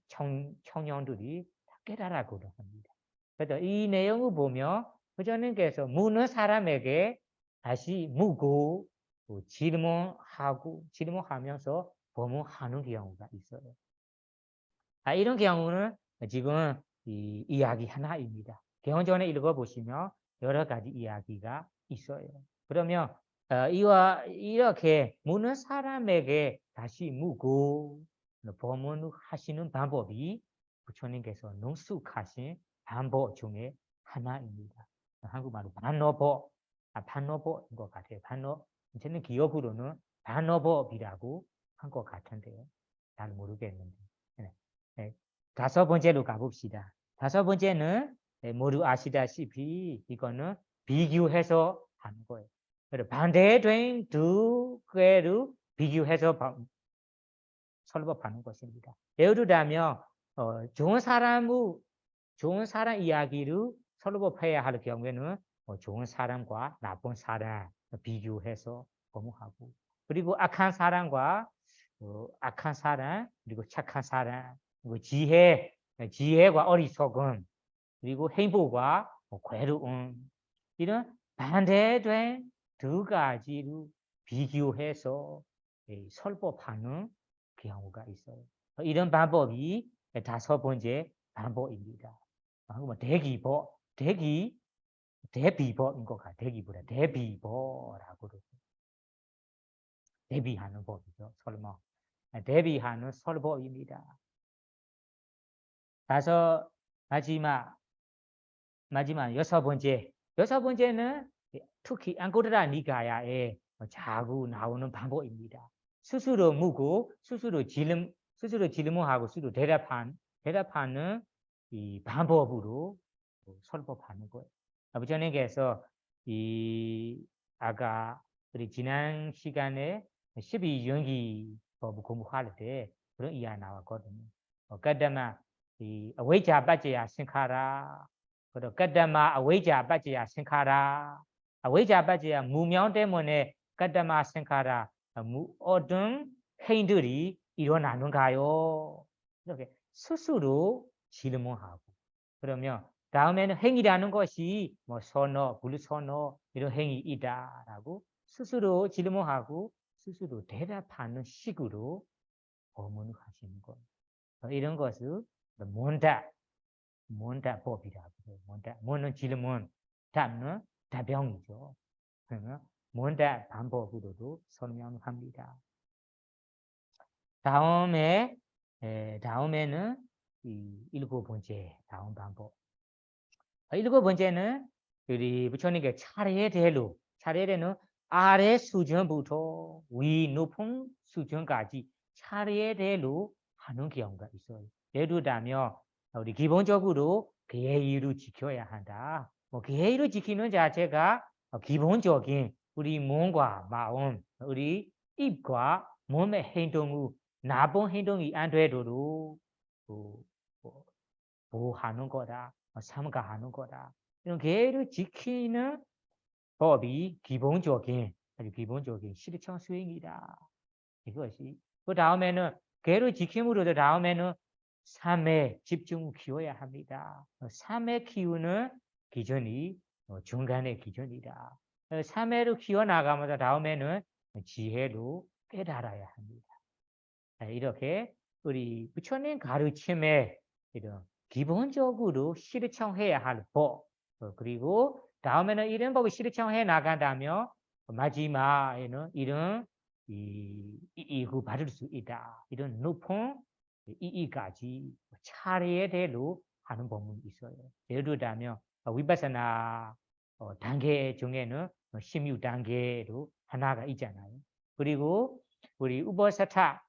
A: 청년들이 깨달았거든 합니다. 그래서 이 내용을 보면 부처님께서 묻는 사람에게 다시 묻고 질문하면서 법문하는 경우가 있어요. 이런 경우는 지금 이 이야기 하나입니다. 경전에 읽어보시면 여러 가지 이야기가 있어요. 그러면 이와 이렇게 묻는 사람에게 다시 묻고 법문을 하시는 방법이 부처님께서 능숙하신 방법 중에 하나입니다. 한국말로 반어법, 반어법인 것 같아요. 저는 기억으로는 반어법이라고 한 것 같은데요. 잘 모르겠는데. 네. 다섯 번째로 가봅시다. 다섯 번째는 모두 아시다시피 이거는 비교해서 하는 거예요. 반대된 두 개를 비교해서 설법하는 것입니다. 예를 들자면 좋은 사람 이야기를 설법해야 할 경우에는 좋은 사람과 나쁜 사람 비교해서 법문하고, 그리고 악한 사람과 악한 사람, 그리고 착한 사람, 그리고 지혜와 어리석음, 그리고 행복과 괴로움, 이런 반대된 두 가지를 비교해서 설법하는 경우가 있어요. 이런 방법이 다섯 번째 방법입니다. 대비법인 것 같아요. 대기보다 대비법이라고 그러죠. 대비하는 법이죠. 설마. 대비하는 설법입니다. 마지막 여섯 번째는 특히 앙코르라 니가야에 자주 나오는 방법입니다. 스스로 묻고 스스로 질문하고 스스로 대답하는 이 방법으로 설법하는 거예요. 부처님께서 아까 우리 지난 시간에 12연기 법 공부할 때 그런 이야기 나왔거든요. 까다마 아웨자 빠지야 생카라, 그리고 까다마 아웨자 빠지야 생카라, 아웨자 빠지야 무명 때문에 까다마 생카라 어떤 행들이 일어나는가요? 이렇게 스스로 질문하고, 그러면 다음에는 행위라는 것이 뭐 선어, 불선어 이런 행위 있다라고 스스로 질문하고 스스로 대답하는 식으로 법문을 하시는 거예요. 이런 것을 몬다법이라고 해요. 몬은 질문, 답은 답변이죠. 그러면 몬다 방법으로도 설명합니다. 다음에는 일곱 번째 다음 방법. 일곱 번째는 우리 부처님께 차례대로 아래 수준부터 위 높은 수준까지 차례대로 하는 경우가 있어요. 예를 들자면 우리 기본적으로 계율을 지켜야 한다. 계율을 지키는 자체가 기본적인 우리 몸과 마음, 우리 입과 몸의 행동을 나쁜 행동이 안 되도록 보호하는 거다, 삼가하는 거다. 이런 계율을 지키는 법이 아주 기본적인 실천 수행이다. 이것이. 그 다음에는 계율을 지킴으로도 다음에는 삶에 집중을 키워야 합니다. 삶의 키우는 기준이 중간의 기준이다. 삶을 키워나가면서 다음에는 지혜로 깨달아야 합니다. 이렇게 우리 부처님 가르침에 이런 기본적으로 실천해야 할 법, 그리고 다음에는 이런 법을 실천해 나간다면 마지막에는 이런 이익을 받을 수 있다. 이런 높은 이익까지 차례대로 하는 법문이 있어요. 예를 들자면 위파사나 단계 중에는 16단계로 하나가 있잖아요. 그리고 우리 우보사타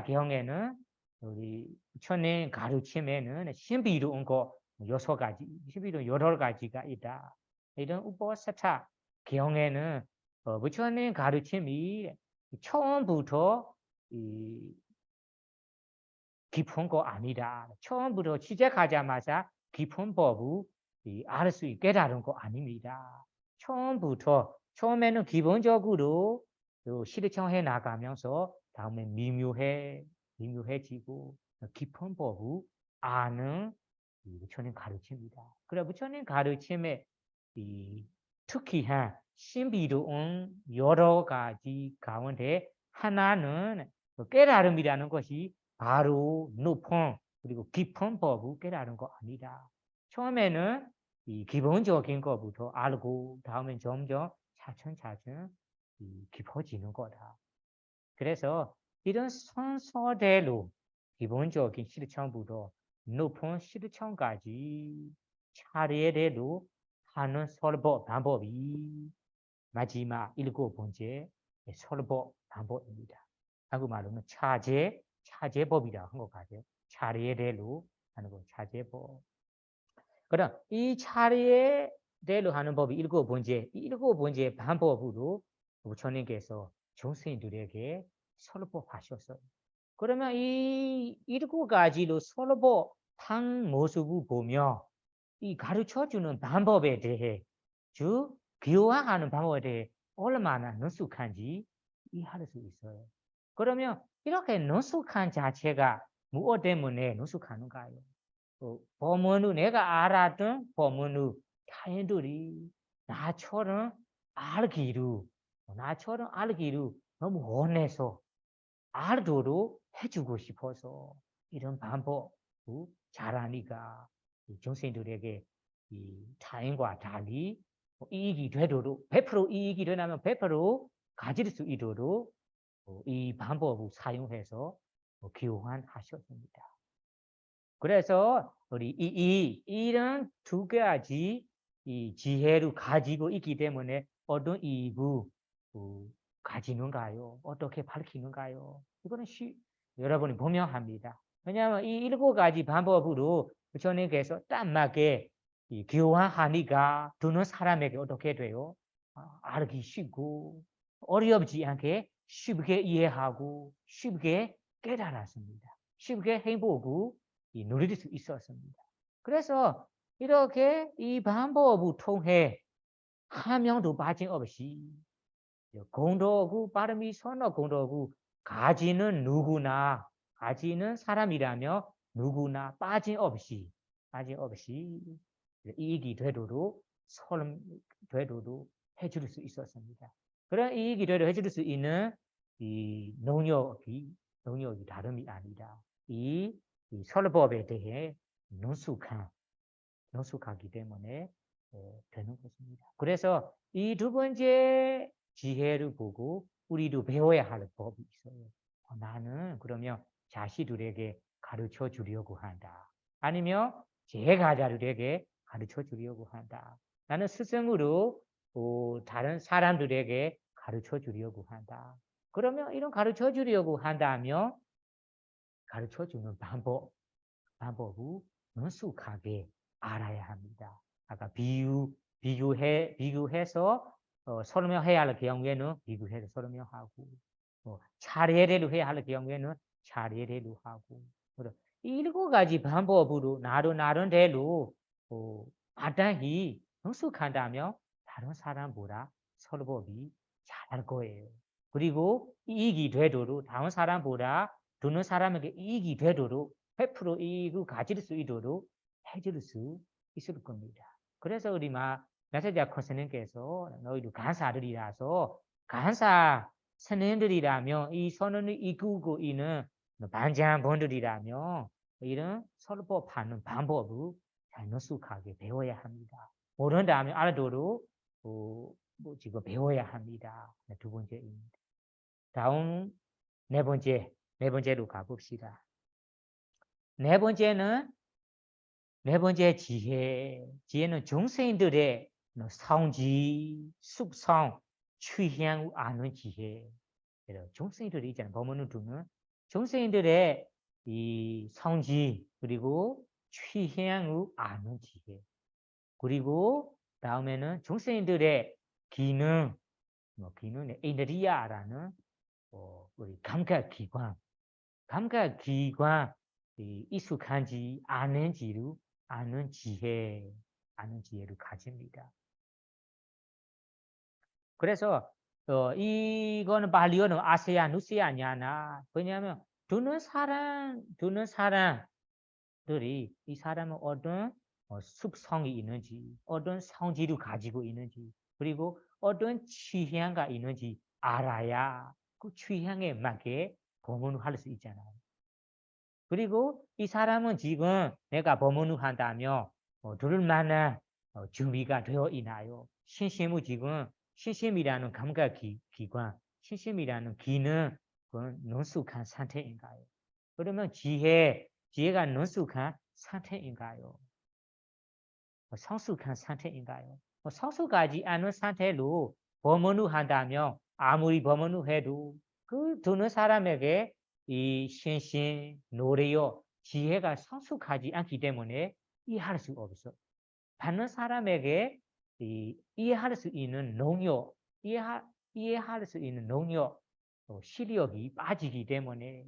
A: 경에는 우리 부처님 가르침에는 신비로운 거 6가지, 신비로운 8가지가 있다. 이런 우보사타 경에는 부처님 가르침이 처음부터 깊은 거 아니다. 처음부터 시작하자마자 깊은 법을 알 수 있게 다른 거 아닙니다. 처음에는 기본적으로 실천해 나가면서 다음에 미묘해 미묘해지고 깊은 법을 아는 이 부처님 가르침입니다. 그래 부처님 가르침에 이 특히한 신비로운 여러 가지 가운데 하나는 깨달음이라는 것이 바로 높은 그리고 깊은 법을 깨달은 거 아니다. 처음에는 이 기본적인 것부터 알고 다음에 점점 차츰차츰 깊어지는 거다. 그래서 이런 순서대로 기본적인 실천부터 높은 실천까지 차례대로 하는 설법 방법이 마지막 7번째 설법 방법입니다. 한국말로는 차제법이라고 한 것 같아요. 차례대로 하는 거 차제법. 그럼 이 차례대로 하는 법이 7번째, 이 7번째 방법으로 부처님께서 중생들에게 설법하셨어요. 그러면 이 7가지로 설법한 모습을 보며 이 가르쳐주는 방법에 대해 즉 교화하는 방법에 대해 얼마나 능숙한지 이해할 수 있어요. 그러면 이렇게 능숙한 자체가 무엇 때문에 능숙하는가요? 법문을 내가 알았던 법문을 타인들이 나처럼 알기로 너무 원해서 알도록 해주고 싶어서 이런 방법을 잘하니까 중생들에게 이 타인과 달리 이익이 되도록 100% 이익이 되려면 100% 가질 수 있도록 이 방법을 사용해서 교환하셨습니다. 그래서 우리 이런 두 가지 이 지혜를 가지고 있기 때문에 어떤 이익을 가지는가요? 어떻게 밝히는가요? 이거는 여러분이 분명합니다. 왜냐하면 이 7가지 방법으로 부처님께서 딱 맞게 교환하니까 듣는 사람에게 어떻게 돼요? 알기 쉽고 어렵지 않게 쉽게 이해하고 쉽게 깨달았습니다. 쉽게 행복을 누릴 수 있었습니다. 그래서 이렇게 이 방법을 통해 한 명도 빠짐없이 공덕을 빠름이 선어 공덕을 가지는 누구나 가지는 사람이라며 누구나 빠짐없이 이익이 되도록 되도록 해줄 수 있었습니다. 그런 이익이 되도록 해줄 수 있는 이 능력이 다름이 아니다. 이 설법에 대해 능숙하기 때문에 되는 것입니다. 그래서 이 두 번째 지혜를 보고 우리도 배워야 할 법이 있어요. 나는 그러면 자식들에게 가르쳐 주려고 한다. 아니면 제가자들에게 가르쳐 주려고 한다. 나는 스승으로 다른 사람들에게 가르쳐 주려고 한다. 그러면 이런 가르쳐 주려고 한다면 가르쳐 주는 방법을 능숙하게 알아야 합니다. 아까 비교해서 설명해야 할 경우에는 비교해서 설명하고 차례대로 해야 할 경우에는 차례대로 하고 이 7가지 방법으로 나름대로 마땅히 능숙한다면 다른 사람보다 설법이 잘할 거예요. 그리고 이익이 되도록 다른 사람보다 듣는 사람에게 이익이 되도록 100% 이익을 가질 수 있도록 해줄 수 있을 겁니다. 그래서 우리 나사자 선생님께서 너희도 간사들이라서 간사 선생님들이라면 이 선언을 이끌고 있는 반장분들이라면 이런 설법하는 방법을 잘 능숙하게 배워야 합니다. 모른다면 알도록 지금 배워야 합니다. 두 번째입니다. 다음 네 번째로 가봅시다. 네 번째 지혜는 중생들의 성지, 숙성, 취향을 아는 지혜. 중생들이 있잖아요. 법문을 두는 중생들의 이 성지 그리고 취향을 아는 지혜. 그리고 다음에는 중생들의 기능의 인드리아라는 우리 감각기관 익숙한지 아는지를 아는 지혜를 가집니다. 그래서 이거는 발리어는 아세야 누세야 냐나 왜냐하면 두는 사람들이 이 사람은 어떤 습성이 있는지, 어떤 성질을 가지고 있는지, 그리고 어떤 취향가 있는지 알아야 그 취향에 맞게 법문을 할 수 있잖아요. 그리고 이 사람은 지금 내가 법문을 한다면 들을 만한 준비가 되어 있나요? 신심이라는 감각 기관, 신심이라는 기능, 그건 능숙한 상태인가요? 그러면 지혜가 능숙한 상태인가요? 성숙한 상태인가요? 성숙하지 않은 상태로 법문을 한다면 아무리 법문을 해도 그 듣는 사람에게 이 신신, 노래요, 지혜가 성숙하지 않기 때문에 이해할 수 없어. 받는 사람에게 이해할 수 있는 능력, 이해할 수 있는 능력, 실력이 빠지기 때문에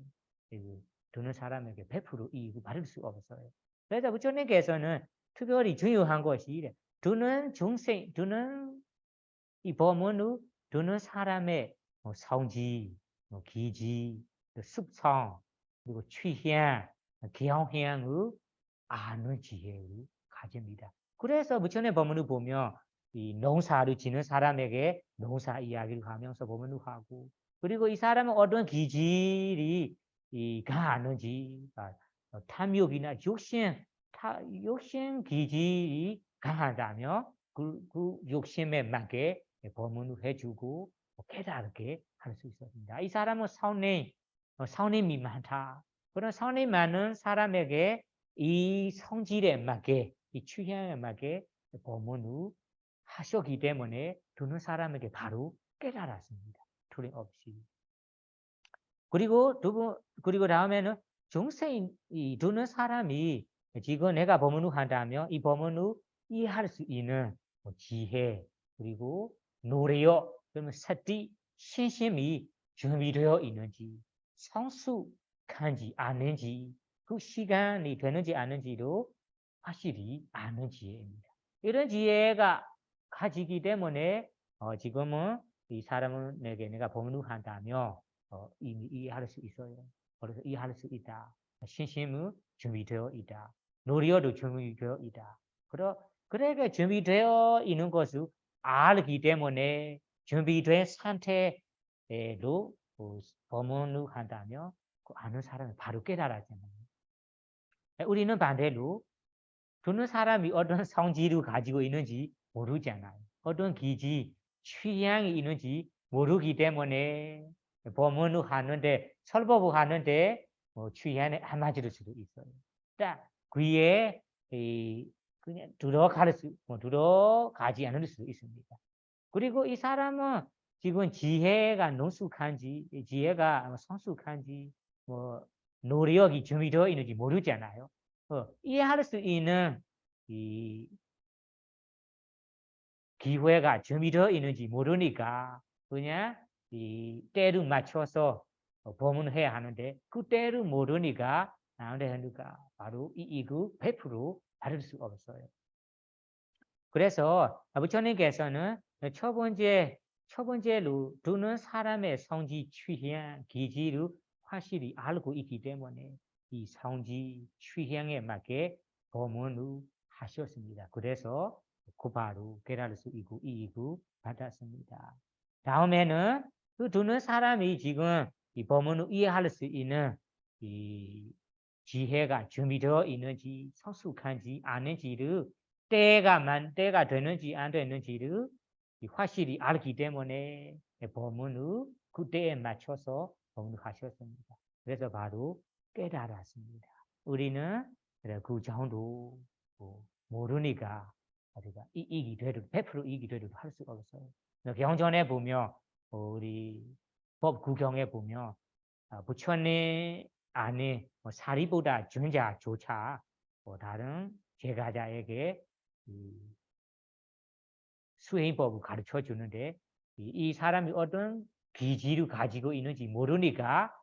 A: 듣는 사람에게 100% 이익을 받을 수 없어요. 그래서 부처님께서는 특별히 중요한 것이 듣는 이 법문을 듣는 사람의 성지, 기지, 습성, 그리고 취향, 경향을 아는 지혜를 가집니다. 그래서 부처님의 법문을 보면 이 농사를 지는 사람에게 농사 이야기를 하면서 법문을 하고, 그리고 이 사람은 어떤 기질이 강하는지, 탐욕이나 욕심 기질이 강하다면 그 욕심에 맞게 법문을 해주고 깨닫게 할 수 있습니다. 이 사람은 성님이 많다. 그런 성님 많은 사람에게 이 성질에 맞게, 이 취향에 맞게 법문을 하셨기 때문에 듣는 사람에게 바로 깨달았습니다. 틀림없이. 그리고 다음에는 이 듣는 사람이 지금 내가 법문을 한다면 이 법문을 이해할 수 있는 지혜, 그리고 노래요, 그러면 사티, 신심이 준비되어 있는지, 성숙한지 아닌지, 그 시간이 되는지 아닌지도 확실히 아는 지혜입니다. 이런 지혜가 가지기 때문에 지금은 이 사람에게 내가 법문을 한다면 이미 이해할 수 있어요. 그래서 이해할 수 있다. 신심은 준비되어 있다. 노력도 준비되어 있다. 그러니까 준비되어 있는 것을 알기 때문에 준비된 상태로 법문을 한다면 그 아는 사람이 바로 깨달아지는 거예요. 우리는 반대로 듣는 사람이 어떤 성질을 가지고 있는지 모르잖아요. 어떤 기질, 취향이 있는지 모르기 때문에 법문을 하는데, 설법을 하는데 취향에 안 맞을 수도 있어요. 딱 귀에 그냥 들어가지 않을 수도 있습니다. 그리고 이 사람은 지금 지혜가 성숙한지, 노력이 준비되어 있는지 모르잖아요. 이해할 수 있는 이 기회가 준비되어 있는지 모르니까 그냥 이 때를 맞춰서 법문해야 하는데 그 때를 모르니까 나한테 하니까 바로 이익을 100% 받을 수 없어요. 그래서 부처님께서는 첫 번째로 듣는 사람의 성지, 취향, 기질을 확실히 알고 있기 때문에 이 성지, 취향에 맞게 법문을 하셨습니다. 그래서 곧바로 깨달을 수 있고 이익을 받았습니다. 다음에는 그 듣는 사람이 지금 이 법문을 이해할 수 있는 이 지혜가 준비되어 있는지 성숙한지 아닌지를 때가 되는지 안 되는지를 확실히 알기 때문에 법문을 그 때에 맞춰서 법문을 하셨습니다. 그래서 바로 깨달았습니다. 우리는 그 정도 모르니까 우리가 이익이 되도 100% 이익이 되도 할 수가 없어요. 경전에 보면 우리 법 구경에 보면 부처님 안에 사리보다 전자조차 다른 제가자에게 수행법을 가르쳐 주는데 이 사람이 어떤 기질을 가지고 있는지 모르니까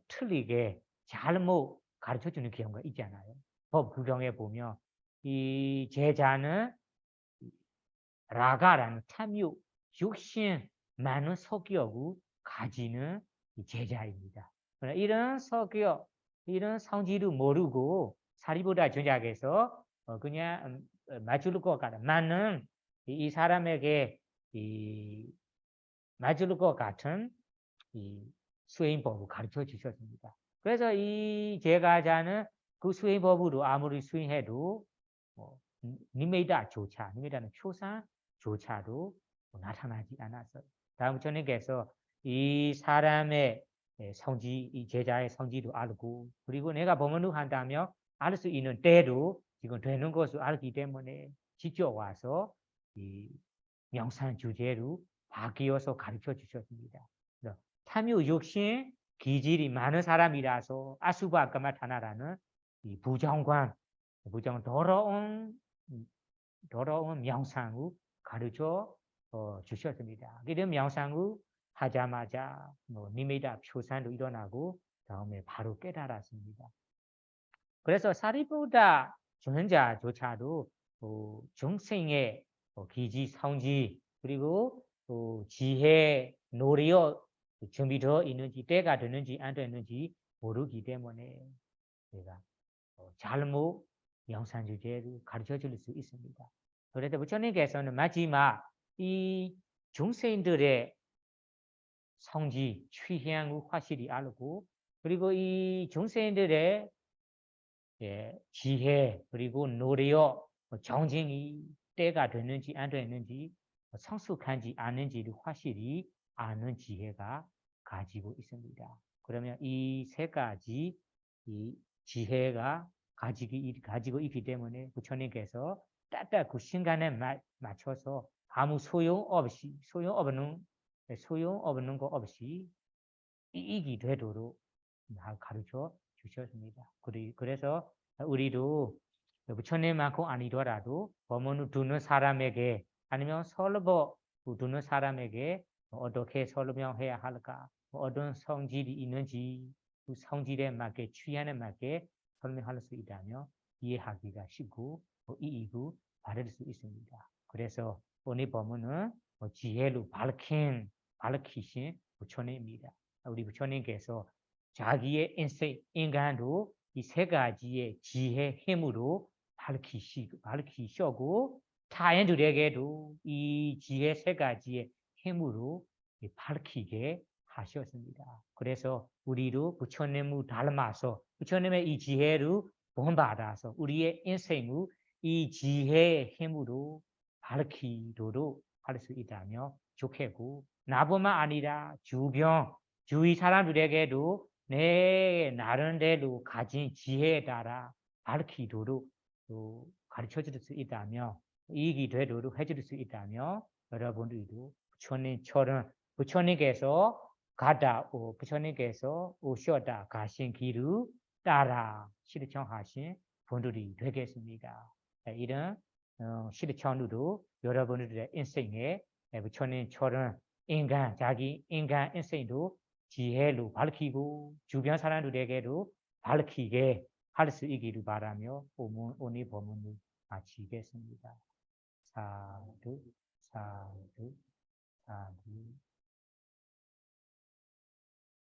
A: 틀리게 잘못 가르쳐 주는 경우가 있잖아요. 법 구경에 보면 이 제자는 라가라는 탐욕, 욕심 많은 성격을 가지는 제자입니다. 이런 성격, 이런 성질도 모르고 사리보다 전작에서 그냥 맞을 것 같아. 나는 이 사람에게 맞을 것 같은 이 수행법을 가르쳐 주셨습니다. 그래서 이 제가자는 그 수행법으로 아무리 수행해도 니메이다조차, 니메이다는 표상조차도 나타나지 않았어요. 다음 전에께서 이 사람의 성지, 이 제자의 성지도 알고, 그리고 내가 법문을 한다며 알 수 있는 때도 지금 되는 것을 알기 때문에 직접 와서 이 명상 주제로 바뀌어서 가르쳐 주셨습니다. 탐욕, 욕심, 기질이 많은 사람이라서 아수바 까마타나라는 이 부정관, 더러운 명상을 가르쳐 주셨습니다. 그런 명상을 하자마자 니메다 표산도 일어나고 다음에 바로 깨달았습니다. 그래서 사리부다 전자조차도 중생의 기지, 성지 그리고 지혜, 노력 준비되어 있는지 때가 되는지 안 되는지 모르기 때문에 제가 잘못 영상 주제를 가르쳐 줄 수 있습니다. 그래서 부처님께서는 마지막 이 중생들의 성지, 취향을 확실히 알고 그리고 이 중생들의 지혜 그리고 노력, 정증이 때가 되는지 안 되는지 성숙한지 아닌지를 확실히 아는 지혜가 가지고 있습니다. 그러면 이 세 가지 이 지혜가 가지고 있기 때문에 부처님께서 딱딱 그 시간에 맞춰서 아무 소용없는 거 없이 이익이 되도록 가르쳐 주셨습니다. 그래서 우리도 부처님만큼 아니더라도 법문을 듣는 사람에게 아니면 설법 듣는 사람에게 어떻게 설명해야 할까, 어떤 성질이 있는지 그 성질에 맞게 취향에 맞게 설명할 수 있다면 이해하기가 쉽고 이익을 받을 수 있습니다. 그래서 오늘 법문은 지혜로 밝히신 부처님입니다. 우리 부처님께서 자기의 인생, 인간도 이 세 가지의 지혜 힘으로 밝히시고 타인들에게도 이 지혜 세 가지의 힘으로 밝히게 하셨습니다. 그래서 우리도 부처님을 닮아서 부처님의 이 지혜를 본받아서 우리의 인생을 이 지혜의 힘으로 밝히도록 할 수 있다면 좋겠고 나뿐만 아니라 주위 사람들에게도 내 나름대로 가진 지혜에 따라 밝히도록 또 가르쳐 줄 수 있다면 이익이 되도록 해줄 수 있다면 여러분들도 부처님처럼 부처님께서 오셨다 가신 길을 따라 실천하신 분들이 되겠습니다. 이런 실천으로 여러분들의 인생에 부처님처럼 자기 인간 인생도 지혜로 밝히고 주변 사람들에게도 밝히게 할 수 있기를 바라며 오늘 법문을 마치겠습니다. 사두, 사두, 사두.